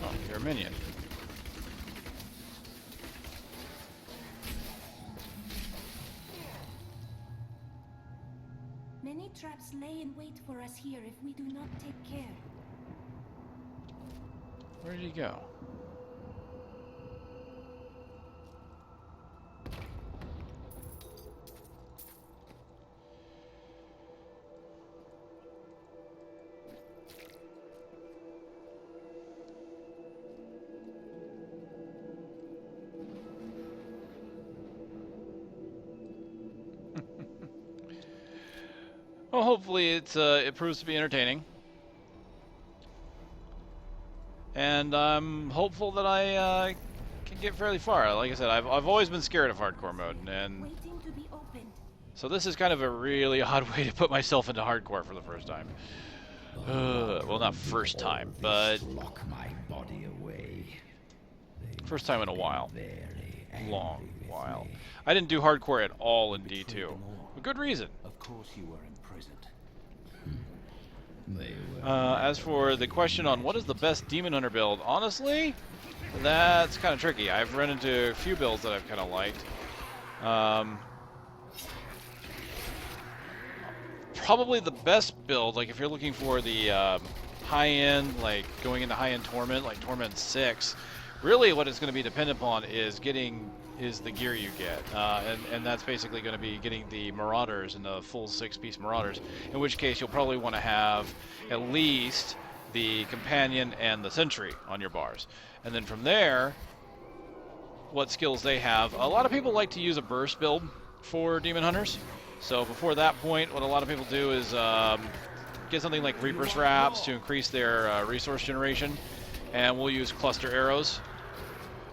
Oh, you're a minion. Many traps lay in wait for us here if we do not take care. Where did he go? Well, hopefully it proves to be entertaining. And I'm hopeful that I can get fairly far. Like I said, I've always been scared of hardcore mode, and Waiting to be opened. so this is kind of a really odd way to put myself into hardcore for the first time. Well, not first time, but Lock my body away. first time in a while. Very Long angry with while. me. I didn't do hardcore at all in Betrayed D2. them all. For good reason. Of course you were imprisoned. They were As for the question on what is the best Demon Hunter build, honestly, that's kind of tricky. I've run into a few builds that I've kind of liked. Probably the best build, like if you're looking for the high-end, like going into high-end Torment, like Torment 6, Really, what it's going to be dependent upon is the gear you get, and that's basically going to be getting the Marauders and the full 6-piece Marauders. In which case, you'll probably want to have at least the Companion and the Sentry on your bars, and then from there, what skills they have. A lot of people like to use a burst build for Demon Hunters. So before that point, what a lot of people do is get something like Reaper's Wraps to increase their resource generation, and we'll use cluster arrows.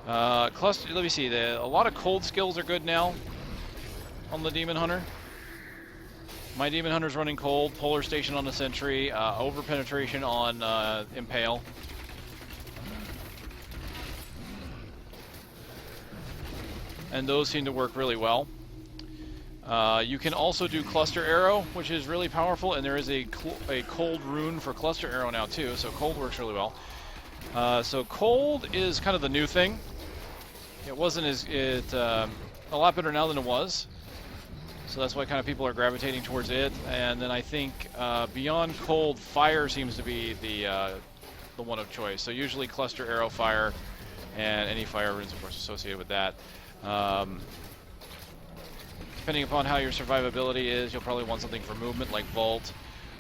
Let me see. A lot of cold skills are good now on the Demon Hunter. My Demon Hunter's running cold, Polar Station on the Sentry, over penetration on Impale. And those seem to work really well. You can also do Cluster Arrow, which is really powerful, and there is a cold rune for Cluster Arrow now too, so cold works really well. So cold is kind of the new thing. It wasn't a lot better now than it was. So that's why kind of people are gravitating towards it. And then I think beyond cold, fire seems to be the one of choice. So usually Cluster Arrow, fire, and any fire runes, of course, associated with that. Depending upon how your survivability is, you'll probably want something for movement like Vault,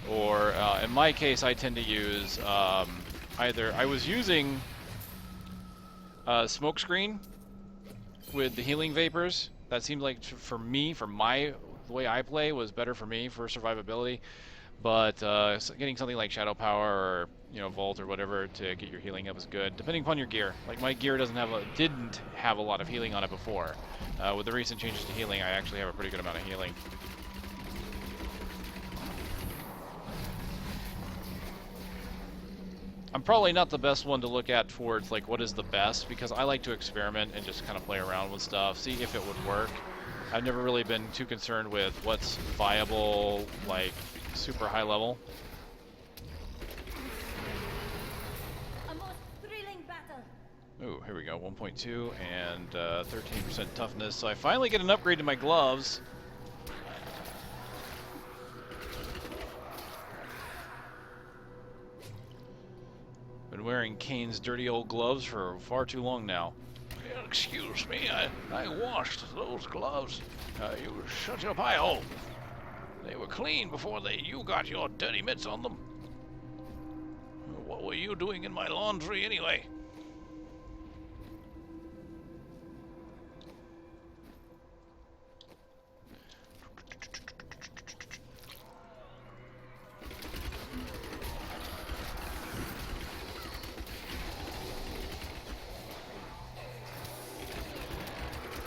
or in my case, I tend to use either. I was using Smokescreen with the healing vapors. That seemed like for me, the way I play, was better for me for survivability. But getting something like Shadow Power or Vault or whatever to get your healing up is good, depending upon your gear. Like my gear didn't have a lot of healing on it before. With the recent changes to healing, I actually have a pretty good amount of healing. I'm probably not the best one to look at towards like what is the best, because I like to experiment and just kind of play around with stuff, see if it would work. I've never really been too concerned with what's viable, like super high level. A most thrilling battle. Ooh, here we go, 1.2 and 13% toughness. So I finally get an upgrade to my gloves. Been wearing Kane's dirty old gloves for far too long now. Excuse me, I washed those gloves. You shut your pie hole. They were clean before you got your dirty mitts on them. What were you doing in my laundry anyway?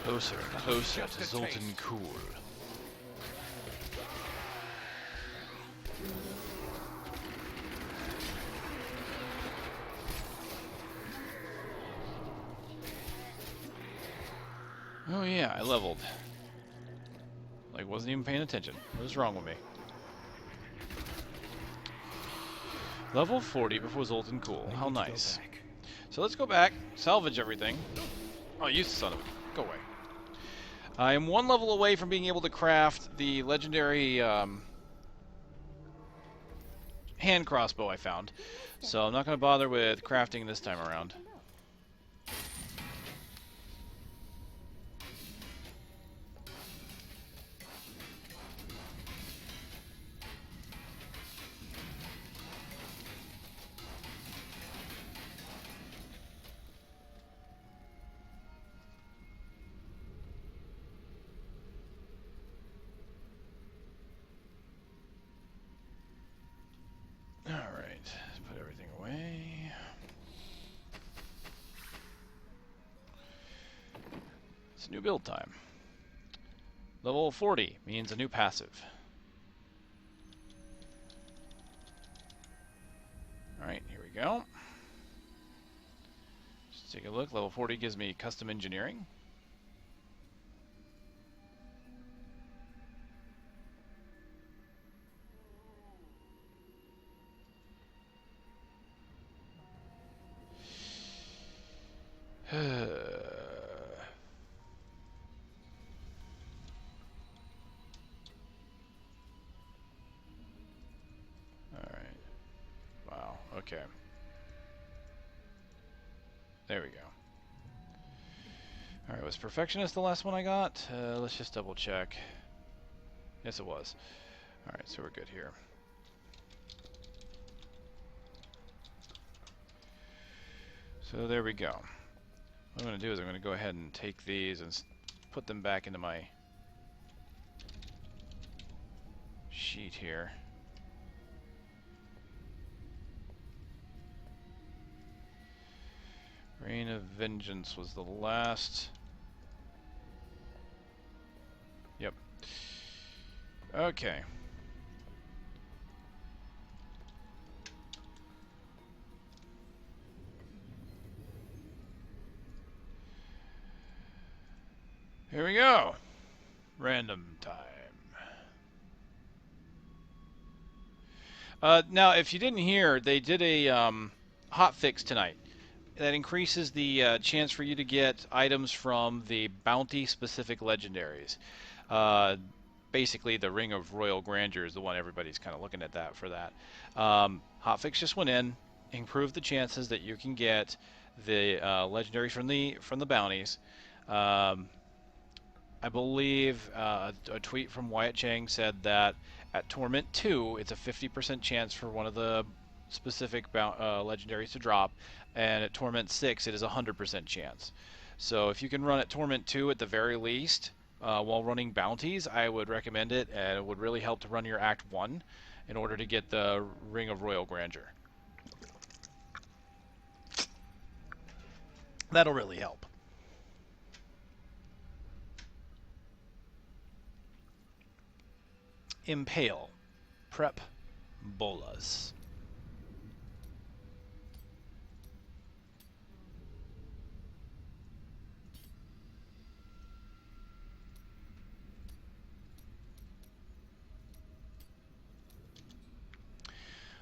Closer and closer to Zoltan Cool. Oh yeah, I leveled. Like, wasn't even paying attention. What is wrong with me? Level 40 before Zoltan Cool. How nice. So let's go back, salvage everything. Oh, you son of a... Go away. I am one level away from being able to craft the legendary hand crossbow I found. So I'm not going to bother with crafting this time around. New build time. Level 40 means a new passive. Alright, here we go. Let's take a look. Level 40 gives me custom engineering. Okay. There we go. Alright, was Perfectionist the last one I got? Let's just double check. Yes, it was. Alright, so we're good here. So there we go. What I'm going to do is I'm going to go ahead and take these and put them back into my sheet here. Reign of Vengeance was the last. Yep. Okay. Here we go. Random time. Now, if you didn't hear, they did a hot fix tonight that increases the chance for you to get items from the bounty-specific legendaries. Basically, the Ring of Royal Grandeur is the one everybody's kind of looking at that for that. Hotfix just went in, improved the chances that you can get the legendaries from the bounties. I believe a tweet from Wyatt Chang said that at Torment 2, it's a 50% chance for one of the specific legendaries to drop, and at Torment 6, it is a 100% chance. So if you can run at Torment 2 at the very least, while running bounties, I would recommend it, and it would really help to run your Act 1 in order to get the Ring of Royal Grandeur. That'll really help. Impale. Prep. Bolas.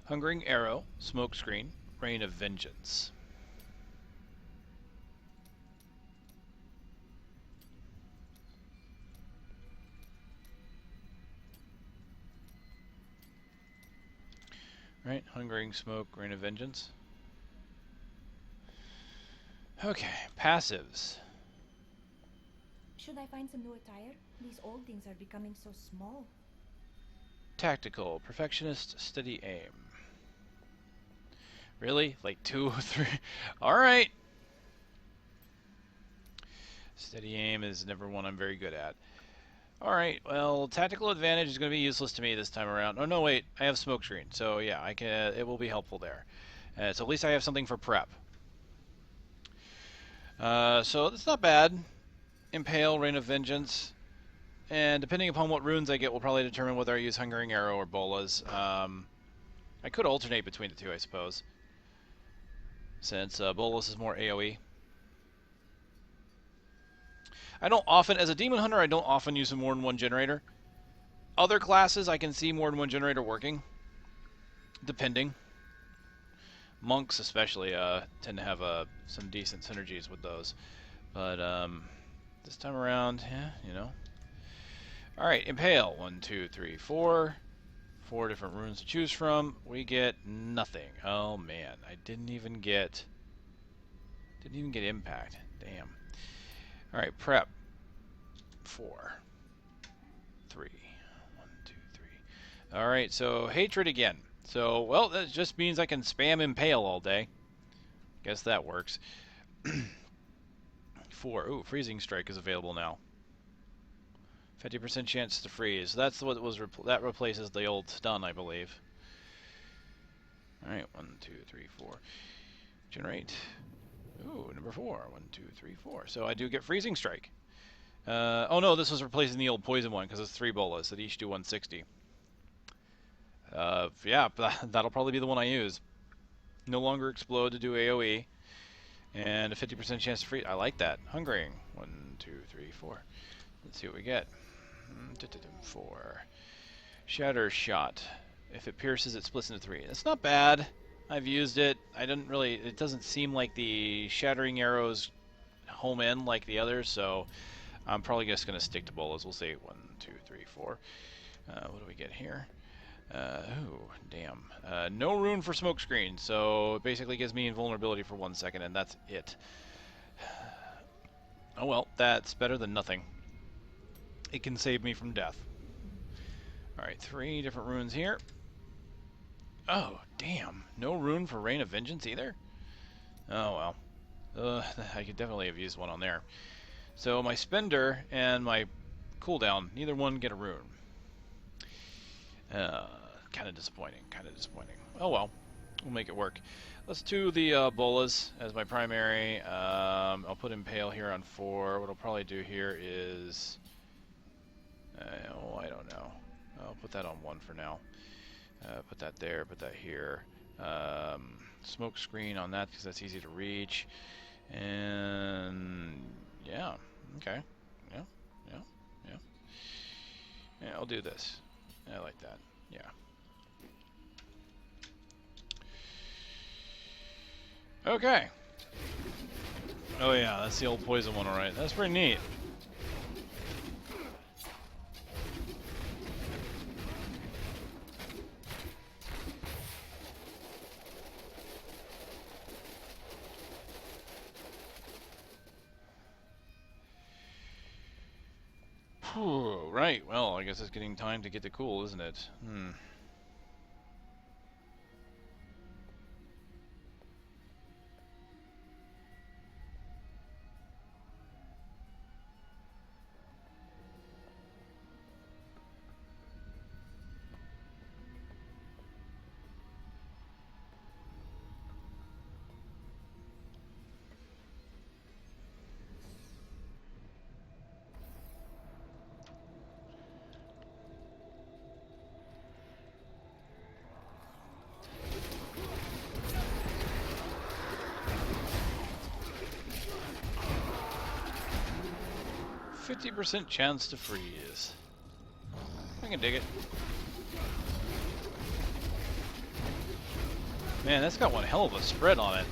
Hungering Arrow. Smokescreen. Reign of Vengeance. Right, Hungering Smoke, Reign of Vengeance. Okay, passives. Should I find some new attire? These old things are becoming so small. Tactical, Perfectionist, Steady Aim. Really? Like 2 or 3? Alright! Steady Aim is never one I'm very good at. Alright, well, Tactical Advantage is going to be useless to me this time around. Oh, no, wait, I have Smokescreen, so yeah, I can. It will be helpful there. So at least I have something for prep. So that's not bad. Impale, Reign of Vengeance. And depending upon what runes I get will probably determine whether I use Hungering Arrow or Bolas. I could alternate between the two, I suppose. Since Bolas is more AoE. I don't often, as a Demon Hunter, I don't often use more than one generator. Other classes, I can see more than one generator working. Depending. Monks especially tend to have some decent synergies with those. But this time around, yeah, you know. Alright, Impale. 1, 2, 3, 4. 4 different runes to choose from. We get nothing. Oh man, I didn't even get impact. Damn. Alright, prep. 4. 3. 1, 2, 3. Alright, so hatred again. So, well, that just means I can spam Impale all day. Guess that works. 4. Ooh, Freezing Strike is available now. 50% chance to freeze. That's what was that replaces the old stun, I believe. Alright, 1, 2, 3, 4. Generate. Ooh, number 4. 1, 2, 3, 4. So I do get Freezing Strike. Oh no, this was replacing the old poison one because it's 3 bolas that each do 160. Yeah, that'll probably be the one I use. No longer explode to do AoE. And a 50% chance to freeze. I like that. Hungering. 1, 2, 3, 4. Let's see what we get. 4. Shatter Shot. If it pierces, it splits into 3. That's not bad. I've used it. It doesn't seem like the Shattering Arrows home in like the others, so I'm probably just going to stick to bolas. We'll say 1, 2, 3, 4. What do we get here? Ooh, damn. No rune for Smokescreen, so it basically gives me invulnerability for 1 second, and that's it. Oh well, that's better than nothing. It can save me from death. Alright, 3 different runes here. Oh, damn. No rune for Rain of Vengeance either? Oh well. I could definitely have used one on there. So my spender and my cooldown, neither one get a rune. Kind of disappointing, Oh well, we'll make it work. Let's do the bolas as my primary. I'll put Impale here on 4. What I'll probably do here is... I don't know. I'll put that on 1 for now. Put that there, put that here. Smoke screen on that because that's easy to reach. And yeah, okay. Yeah, I'll do this. I like that. Yeah. Okay. Oh yeah, that's the old poison one, alright. That's pretty neat. Right, well, I guess it's getting time to get to cool, isn't it? Hmm. %50 chance to freeze. I can dig it. Man, that's got one hell of a spread on it.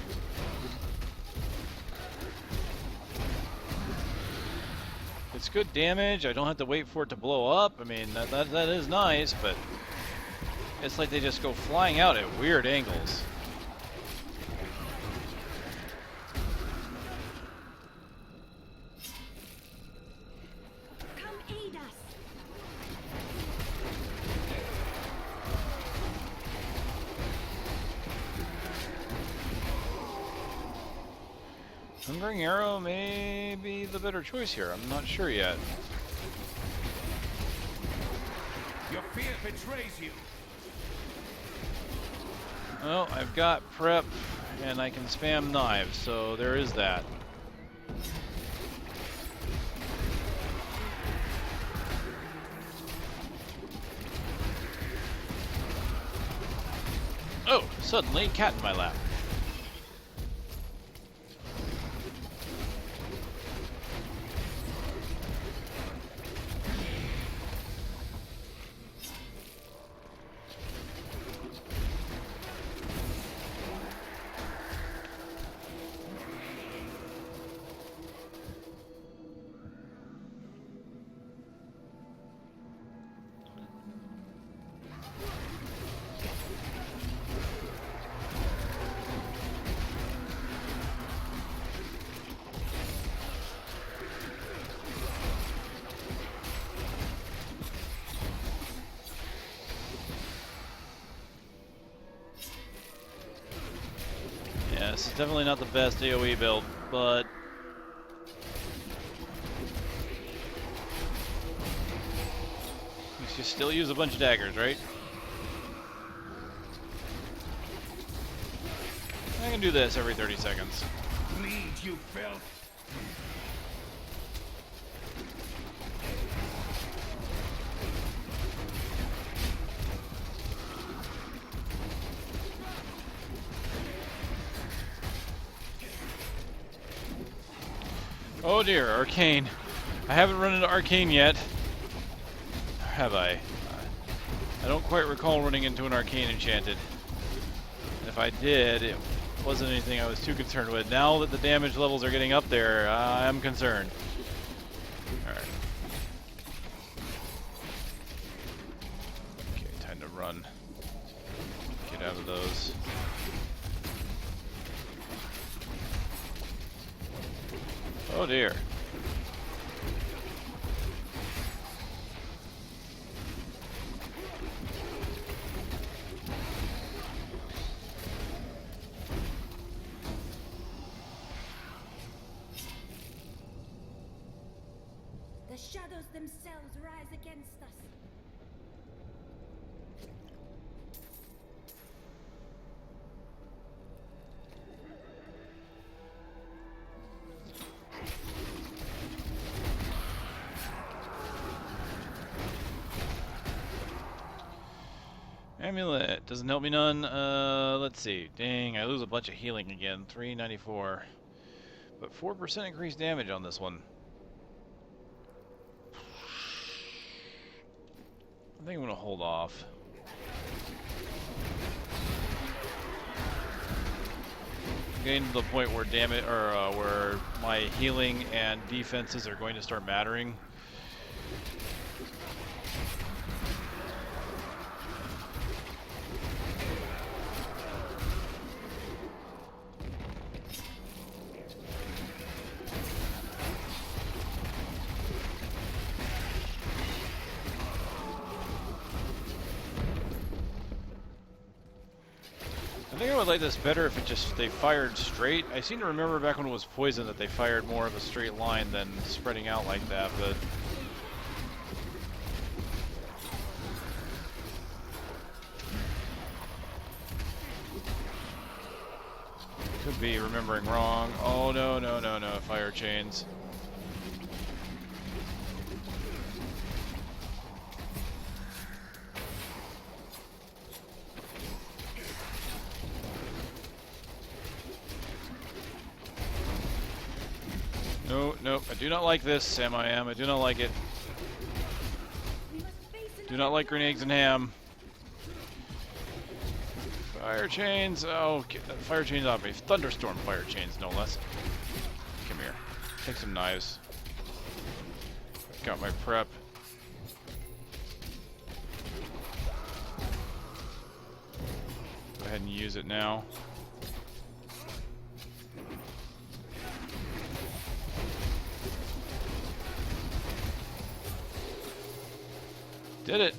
It's good damage. I don't have to wait for it to blow up. I mean, that is nice, but it's like they just go flying out at weird angles. Hungering Arrow may be the better choice here. I'm not sure yet. Your fear betrays you. Well, I've got prep and I can spam knives, so there is that. Oh, suddenly cat in my lap. This is definitely not the best AoE build, but you should still use a bunch of daggers, right? I can do this every 30 seconds. Bleed, you filth. Oh dear, Arcane. I haven't run into Arcane yet. Have I? I don't quite recall running into an Arcane Enchanted. If I did, it wasn't anything I was too concerned with. Now that the damage levels are getting up there, I'm concerned. Alright. Okay, time to run. Get out of those. Oh dear. The shadows themselves rise against us. Amulet doesn't help me none. Let's see. Dang, I lose a bunch of healing again. 394, but 4% increased damage on this one. I think I'm gonna hold off. Getting to the point where where my healing and defenses are going to start mattering. I think I would like this better if they fired straight. I seem to remember back when it was poison that they fired more of a straight line than spreading out like that, but could be remembering wrong. Oh no, no, no, no, fire chains. No, no, I do not like this, Sam. I do not like it. Do not like grenades and ham. Fire chains. Oh, get that fire chains off me. Thunderstorm fire chains, no less. Come here. Take some knives. Got my prep. Go ahead and use it now. Did it.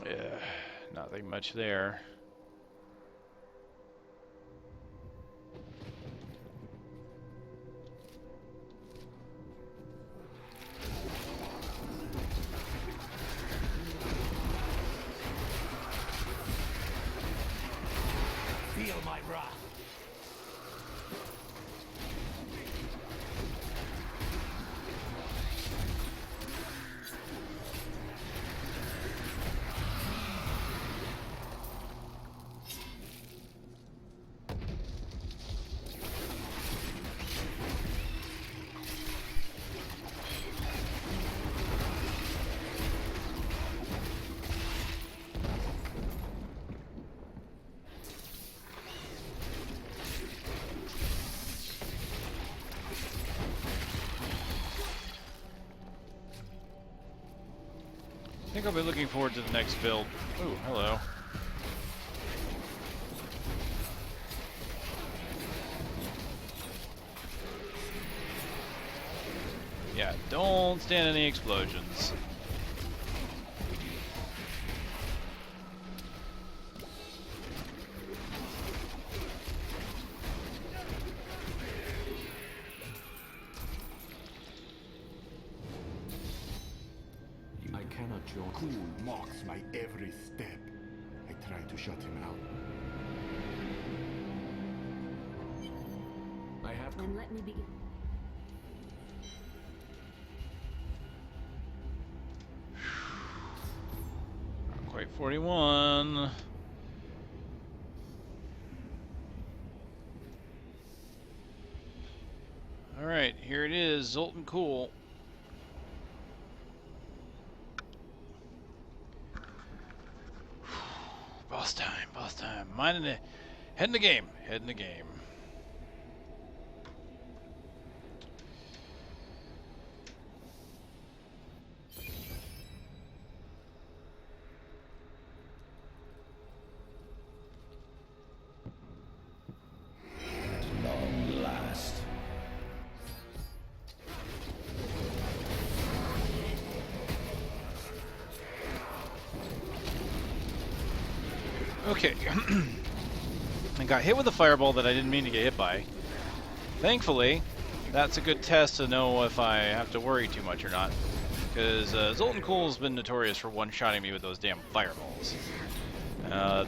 Yeah, nothing much there. Feel my wrath. I think I'll be looking forward to the next build. Ooh, hello. Yeah, don't stand any explosions. Cool mocks my every step. I try to shut him out. I have Then let me begin. Not quite 41. Alright, here it is, Zoltan Cool. Boss time, boss time. Head in the game, head in the game. Long last. Okay. and got hit with a fireball that I didn't mean to get hit by. Thankfully, that's a good test to know if I have to worry too much or not. Because Zoltan Kuhl's been notorious for one-shotting me with those damn fireballs.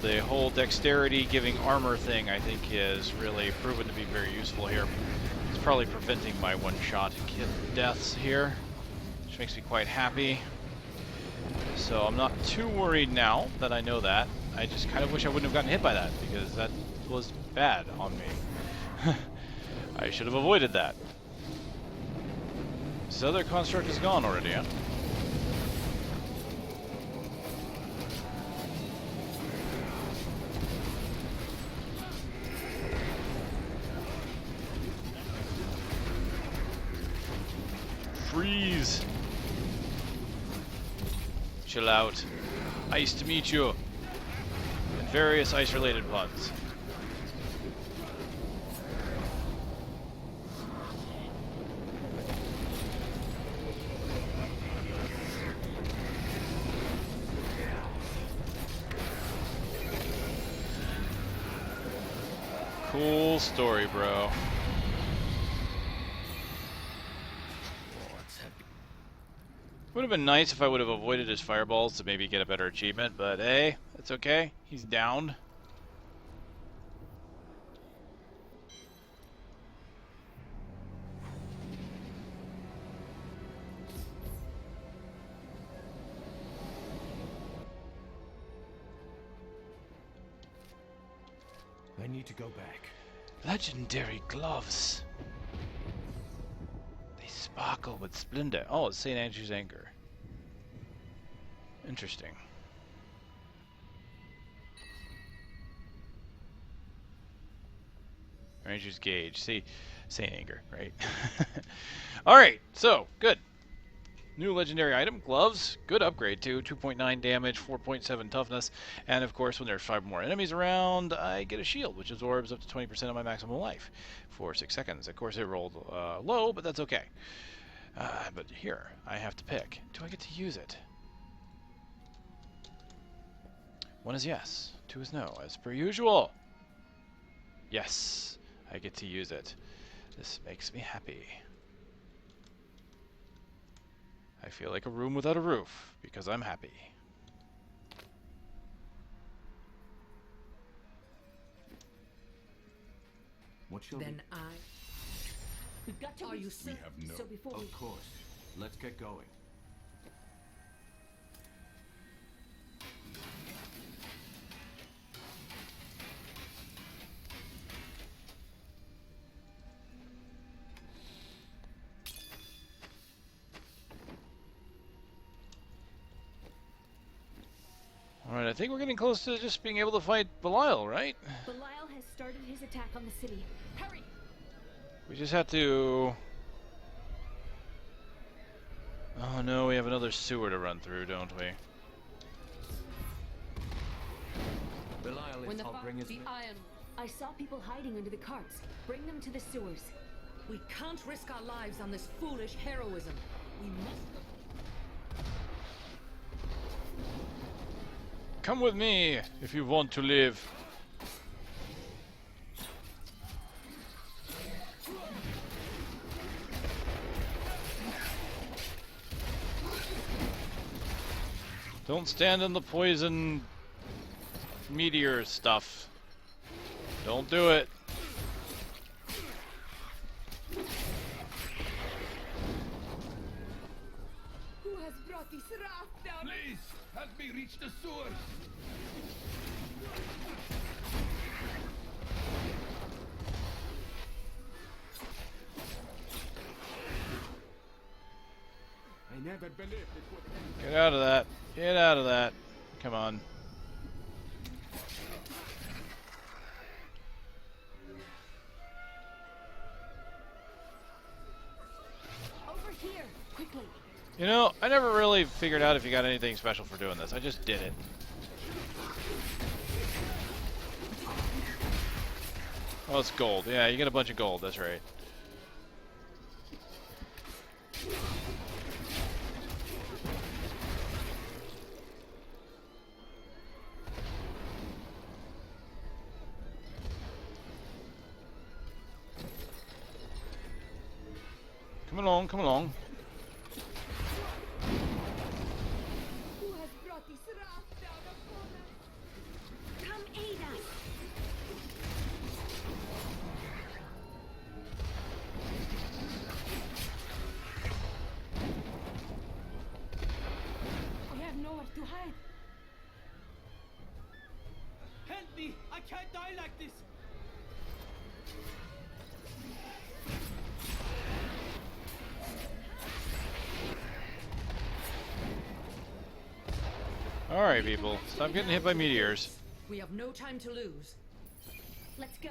The whole dexterity giving armor thing, I think, is really proven to be very useful here. It's probably preventing my one-shot deaths here, which makes me quite happy. So I'm not too worried now that I know that. I just kind of wish I wouldn't have gotten hit by that, because that was bad on me. I should have avoided that. This other construct is gone already, huh? Freeze! Chill out. Nice to meet you. And various ice-related puns. Cool story, bro. Would have been nice if I would have avoided his fireballs to maybe get a better achievement, but hey, that's okay. He's downed. I need to go back. Legendary gloves. They sparkle with splendor. Oh, it's St. Andrew's Anchor. Interesting. Ranger's Gauge. See, St. Anger, right? Alright, so, good. New legendary item, gloves. Good upgrade, too. 2.9 damage, 4.7 toughness. And, of course, when there's 5 more enemies around, I get a shield, which absorbs up to 20% of my maximum life for 6 seconds. Of course, it rolled low, but that's okay. But here, I have to pick. Do I get to use it? 1 is yes. 2 is no, as per usual. Yes, I get to use it. This makes me happy. I feel like a room without a roof, because I'm happy. What shall Then we've got to. We have no. So before we. Of course. Let's get going. Alright, I think we're getting close to just being able to fight Belial, right? Belial has started his attack on the city. Hurry! We just have to... Oh no, we have another sewer to run through, don't we? Belial is, I'll bring his... iron. I saw people hiding under the carts. Bring them to the sewers. We can't risk our lives on this foolish heroism. We must. Come with me, if you want to live. Don't stand in the poison meteor stuff. Don't do it. Who has brought this raft down? Please, help me reach the sewers. I never believed it would... Get out of that. Get out of that. Come on. Over here, quickly. You know, I never really figured out if you got anything special for doing this. I just did it. Oh, it's gold. Yeah, you get a bunch of gold. That's right. Come along, come along. Who has brought this wrath down upon us? Come aid us. We have nowhere to hide. Help me! I can't die like this! Alright, people. Stop getting hit by meteors. We have no time to lose. Let's go.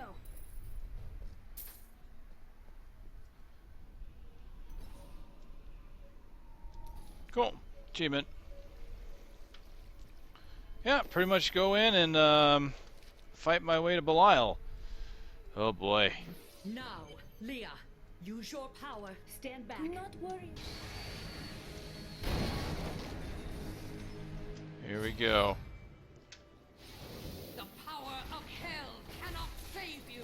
Cool. Achievement. Yeah, pretty much go in and fight my way to Belial. Oh boy. Now, Leah, use your power. Stand back. Do not worry. Here we go. The power of hell cannot save you.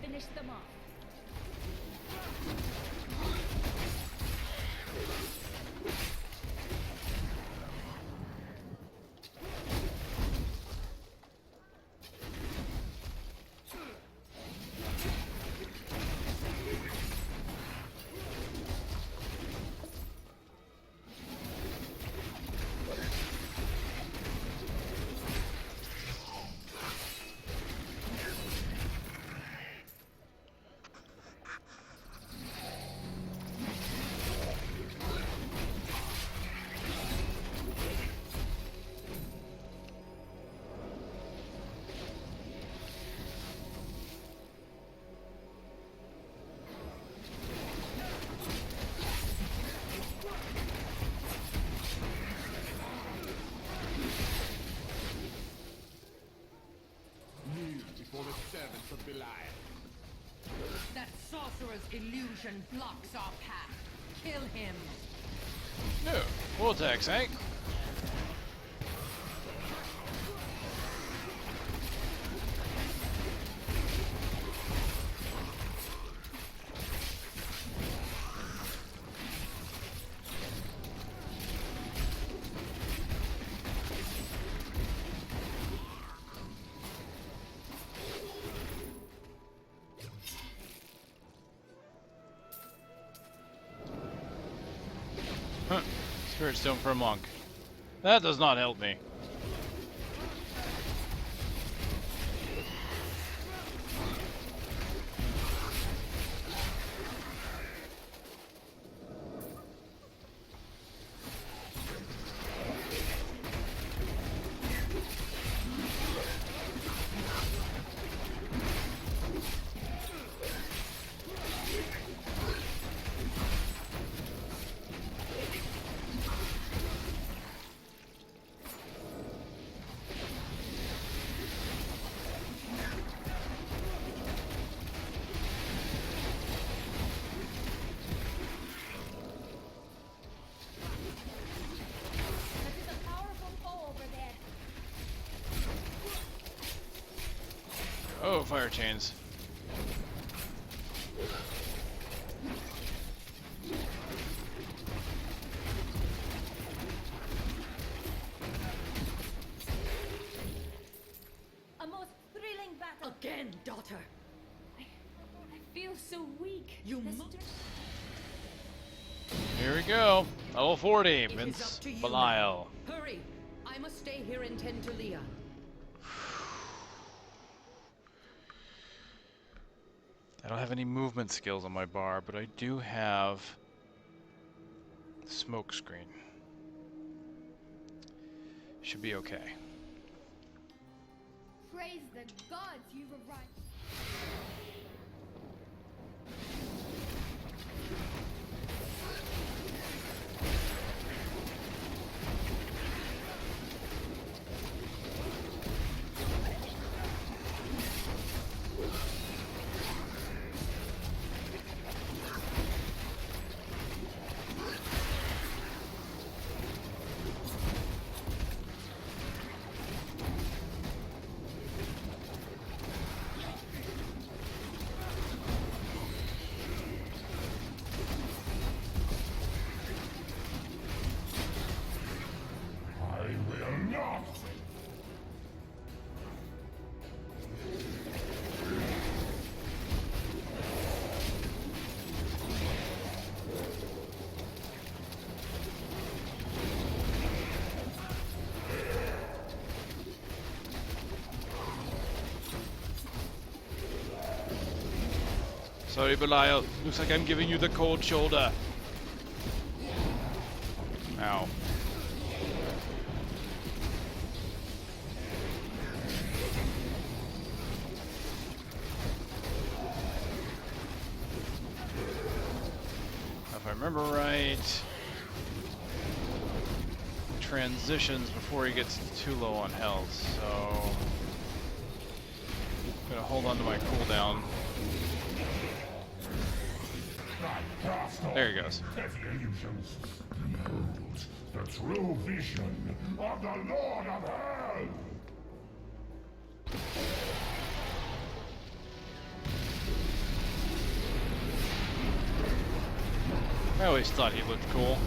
Finish them off. Kneel before the servants of Belial. That sorcerer's illusion blocks our path. Kill him. No. Vortex, eh? Huh. Spirit Stone for a monk. That does not help me. That is a powerful foe over there. Oh, fire chains. A most thrilling battle. Again, daughter. I feel so weak. You Mister. must. Here we go. Level 40, It is Vince up to you Belial. now. Hurry. I must stay here and tend to Leah. I don't have any movement skills on my bar, but I do have smoke screen. Should be okay. Praise the gods, you've arrived. Sorry, Belial. Looks like I'm giving you the cold shoulder. Ow. If I remember right, he transitions before he gets too low on health, so I'm gonna hold on to my cooldown. There he goes. Behold the true vision of the Lord of Hell! I always thought he looked cool.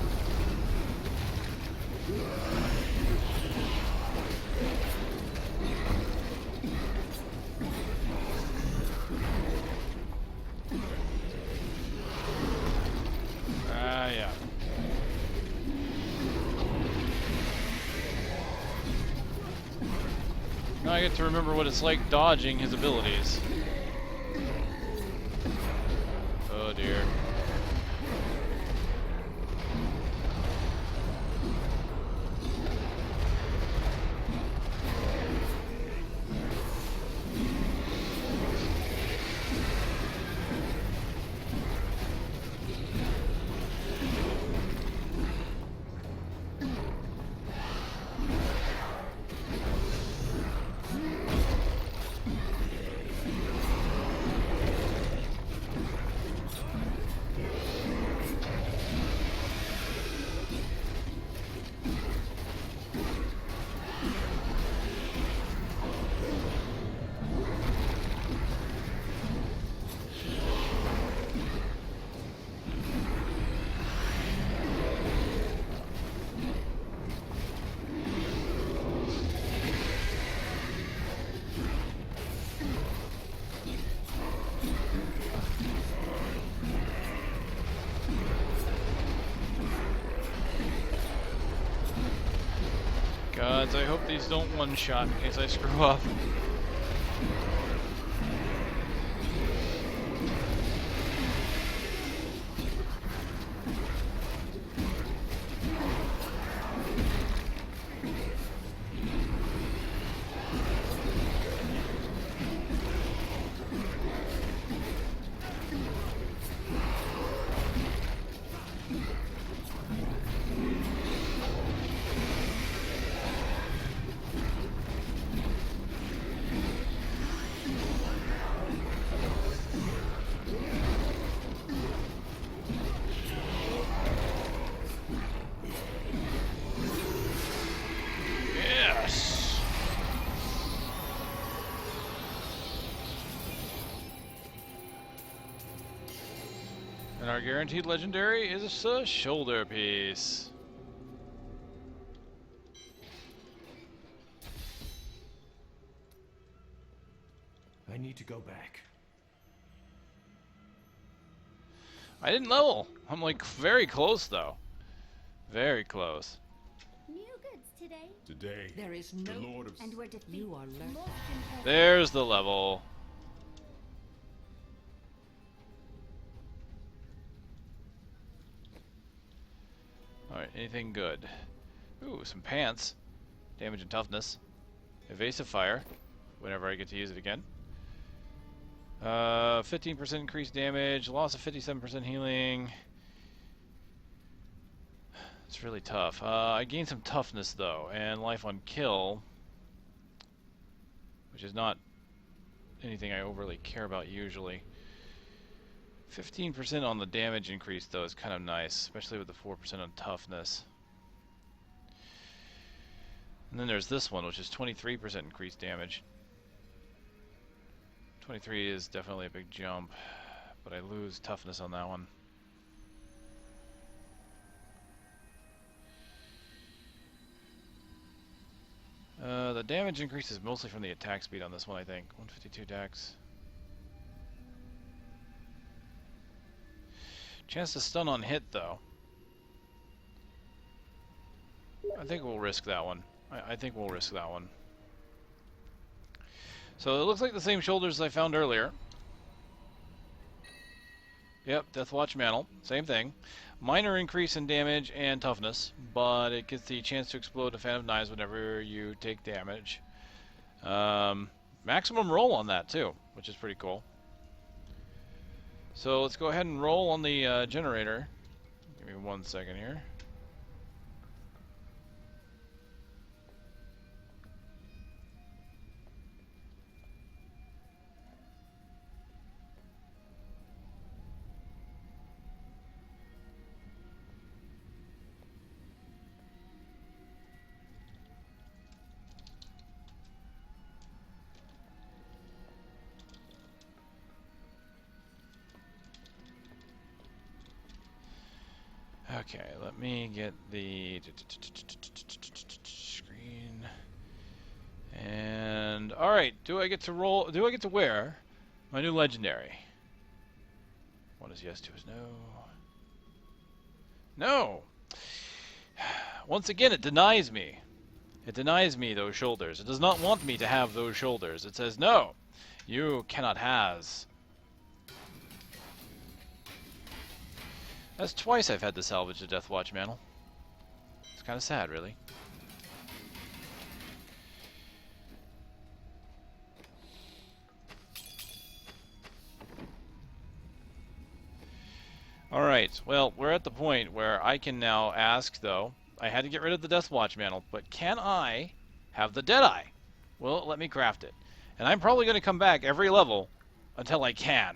Yeah. Now I get to remember what it's like dodging his abilities. Oh dear. Gods, I hope these don't one-shot in case I screw up. And our guaranteed legendary is a shoulder piece. I need to go back. I didn't level. I'm like very close though. Very close. New goods today. Today, There is no... the Lord of... And we're defeated. You are left. Most impressive. There's the level. Alright, anything good? Ooh, some pants. Damage and toughness. Evasive fire. Whenever I get to use it again. 15% increased damage. Loss of 57% healing. It's really tough. I gained some toughness though, and life on kill. Which is not anything I overly care about usually. 15% on the damage increase though is kind of nice, especially with the 4% on toughness. And then there's this one, which is 23% increased damage. 23 is definitely a big jump, but I lose toughness on that one. The damage increase is mostly from the attack speed on this one, I think. 152 dex. Chance to stun on hit, though. I think we'll risk that one. I think we'll risk that one. So it looks like the same shoulders as I found earlier. Yep, Deathwatch Mantle. Same thing. Minor increase in damage and toughness, but it gets the chance to explode a fan of knives whenever you take damage. Maximum roll on that, too, which is pretty cool. So let's go ahead and roll on the generator. Give me 1 second here. Okay, let me get the screen. And all right, do I get to roll? Do I get to wear my new legendary? One is yes, two is no. No. Once again, it denies me. It denies me those shoulders. It does not want me to have those shoulders. It says no. You cannot has. That's twice I've had to salvage the Deathwatch Mantle. It's kind of sad, really. Alright, well, we're at the point where I can now ask, though. I had to get rid of the Deathwatch Mantle, but can I have the Deadeye? Well, let me craft it. And I'm probably going to come back every level until I can.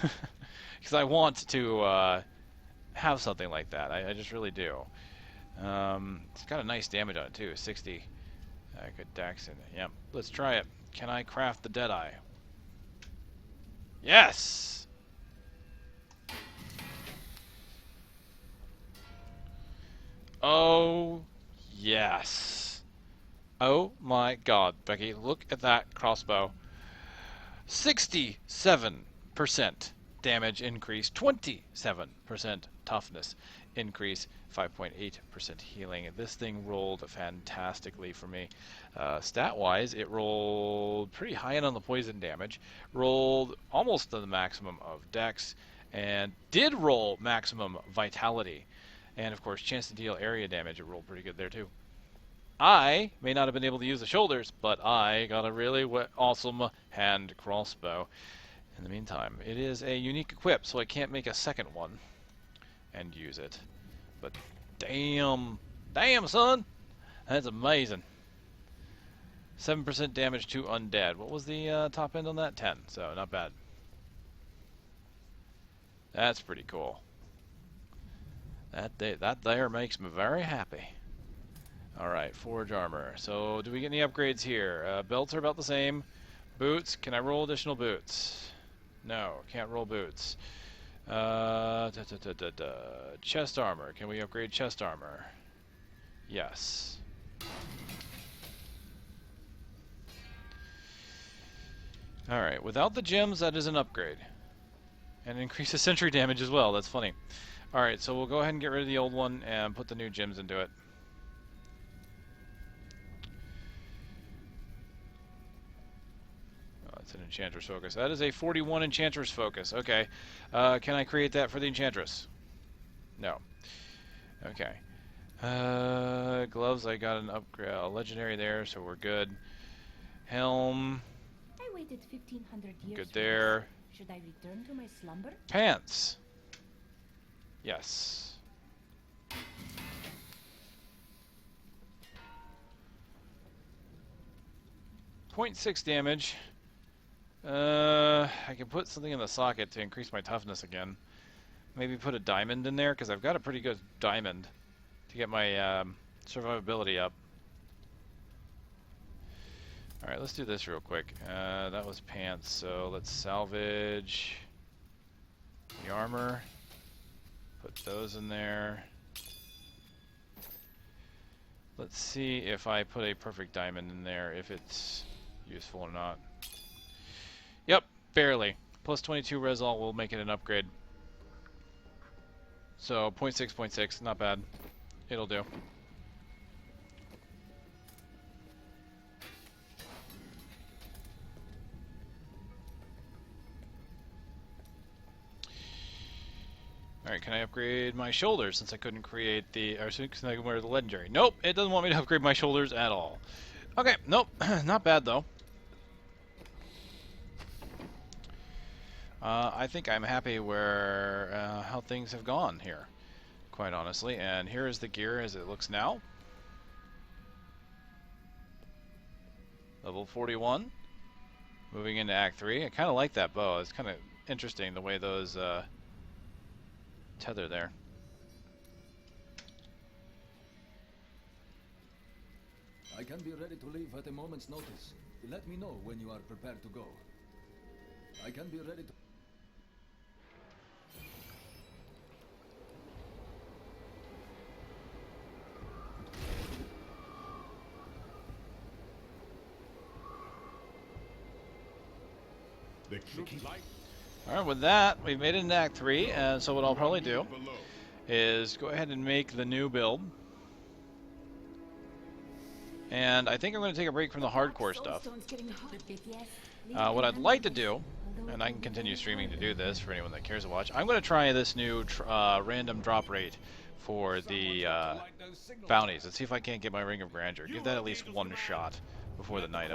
Because I want to have something like that. I just really do. It's got a nice damage on it, too. 60. Good dex in it. Yep. Let's try it. Can I craft the Deadeye? Yes! Oh, yes. Oh my god, Becky, look at that crossbow. 67% damage increase, 27% toughness increase, 5.8% healing. This thing rolled fantastically for me. Stat-wise, it rolled pretty high end on the poison damage, rolled almost to the maximum of dex, and did roll maximum vitality. And, of course, chance to deal area damage, it rolled pretty good there, too. I may not have been able to use the shoulders, but I got a really awesome hand crossbow. In the meantime, it is a unique equip, so I can't make a second one and use it. But damn, son, that's amazing. 7% damage to undead. What was the top end on that? 10, so not bad. That's pretty cool. That there makes me very happy. Alright, forge armor. So, do we get any upgrades here? Belts are about the same. Boots, can I roll additional boots? No, can't roll boots. Chest armor, can we upgrade chest armor? Yes. Alright, without the gems, that is an upgrade. And increase the sentry damage as well, that's funny. Alright, so we'll go ahead and get rid of the old one and put the new gems into it. Oh, it's an Enchantress Focus. That is a 41 Enchantress Focus. Okay. Can I create that for the Enchantress? No. Okay. Gloves, I got an upgrade, a legendary there, so we're good. Helm. I waited 1,500 years. Good there. Should I return to my slumber? Pants. Yes. .6 damage. I can put something in the socket to increase my toughness again. Maybe put a diamond in there, because I've got a pretty good diamond to get my survivability up. Alright, let's do this real quick. That was pants, so let's salvage the armor. Put those in there. Let's see if I put a perfect diamond in there, if it's useful or not. Yep, barely. Plus 22 resol will make it an upgrade. So, 0.6, 0.6, not bad. It'll do. can I upgrade my shoulders since I couldn't create the, or since I can wear the legendary? Nope, it doesn't want me to upgrade my shoulders at all. Okay, nope, not bad though. I think I'm happy where how things have gone here, quite honestly. And here is the gear as it looks now. Level 41. Moving into Act 3. I kind of like that bow. It's kind of interesting the way those tether there. I can be ready to leave at a moment's notice. Let me know when you are prepared to go. I can be ready to... Alright, with that, we've made it into Act 3, and so what I'll probably do is go ahead and make the new build. And I think I'm going to take a break from the hardcore stuff. What I'd like to do, and I can continue streaming to do this for anyone that cares to watch, I'm going to try this new random drop rate for the bounties and see if I can't get my Ring of Grandeur. Give that at least one shot before the night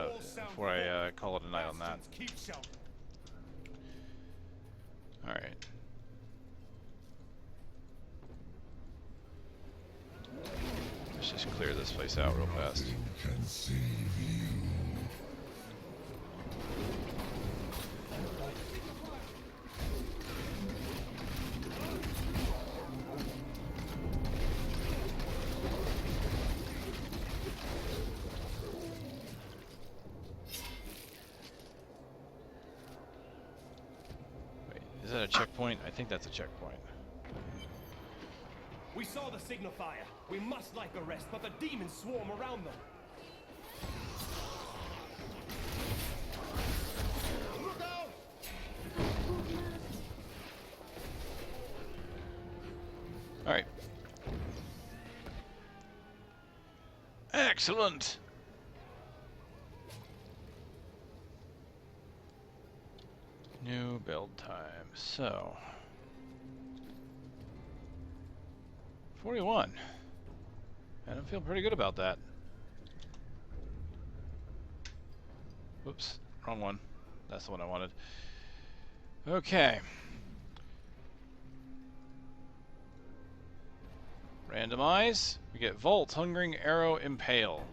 before I call it a night on that. Alright. Let's just clear this place out real fast. Can save you. Is that a checkpoint? I think that's a checkpoint. We saw the signifier. We must light the rest, but the demons swarm around them. Look out! All right. Excellent. New build time. So 41. And I feel pretty good about that. Whoops, wrong one. That's the one I wanted. Okay. Randomize. We get Volt, Hungering Arrow, Impale.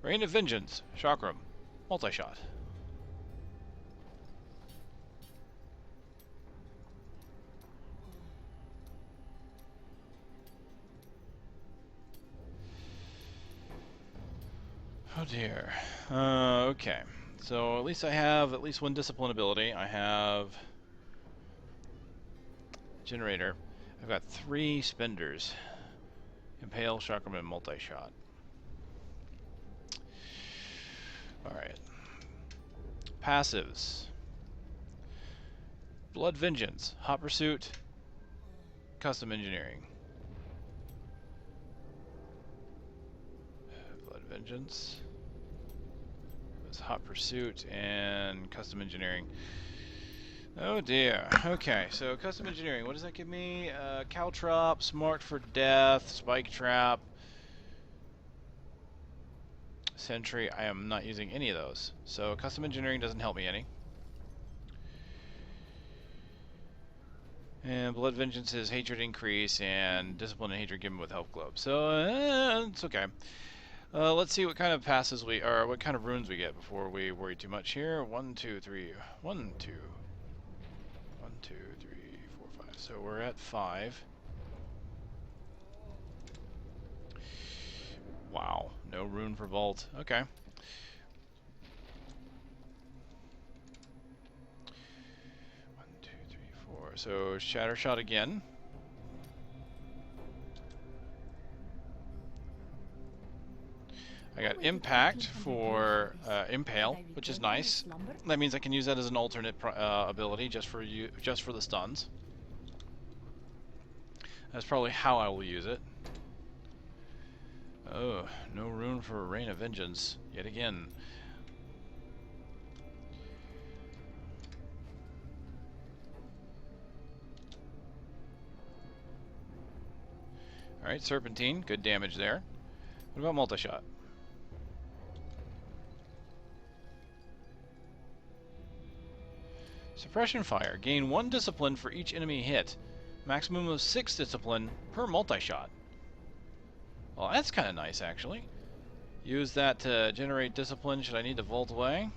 Rain of Vengeance, Chakram, multi-shot. Oh dear. Okay. So at least I have at least one discipline ability. I have Generator. I've got 3 spenders. Impale, Chakram, and multi-shot. Alright. Passives. Blood Vengeance, Hot Pursuit, Custom Engineering. Blood Vengeance. It was Hot Pursuit and Custom Engineering. Oh dear. Okay, so Custom Engineering, what does that give me? Caltrop, Smart for Death, Spike Trap, Sentry. I am not using any of those. So Custom Engineering doesn't help me any. And Blood Vengeance is Hatred Increase, and Discipline and Hatred given with Health Globe. So it's okay. Let's see what kind of passes we, or what kind of runes we get before we worry too much here. 1, 2, 3. 1, 2. 1, 2, 3, 4, 5. So we're at 5. Wow, no rune for Vault. Okay. 1, 2, 3, 4. So Shatter Shot again. I got Impact for Impale, which is nice. That means I can use that as an alternate ability just for the stuns. That's probably how I will use it. Oh, no room for a Rain of Vengeance yet again. Alright, Serpentine, good damage there. What about multi-shot? Suppression Fire. Gain 1 discipline for each enemy hit. Maximum of 6 discipline per multi-shot. Well, that's kind of nice, actually. Use that to generate discipline should I need to vault away.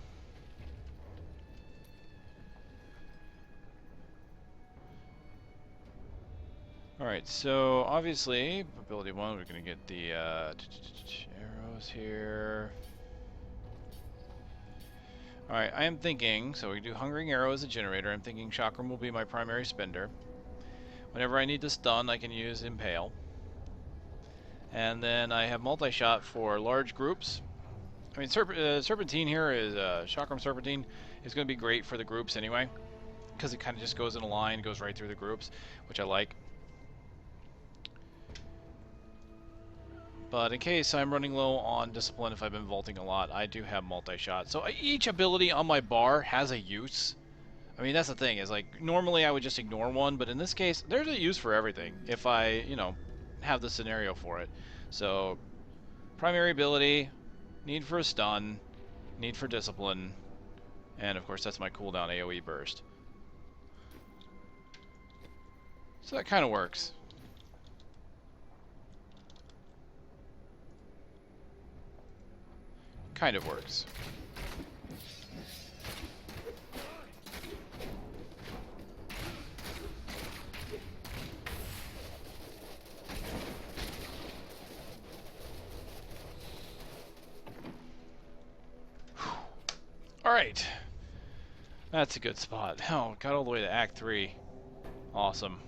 Alright, so obviously, ability 1, we're going to get the arrows here. Alright, I am thinking, so we do Hungering Arrow as a generator. I'm thinking Chakram will be my primary spender. Whenever I need to stun, I can use Impale. And then I have multi-shot for large groups. I mean, Serpentine here is, Chakram Serpentine is going to be great for the groups anyway. Because it kind of just goes in a line, goes right through the groups, which I like. But in case I'm running low on discipline, if I've been vaulting a lot, I do have multi-shot. So each ability on my bar has a use. I mean, that's the thing, is like, normally I would just ignore one, but in this case, there's a use for everything, if I, you know, have the scenario for it. So, primary ability, need for a stun, need for discipline, and of course that's my cooldown AoE burst. So that kind of works. Kind of works. Alright. That's a good spot. Oh, got all the way to Act 3. Awesome.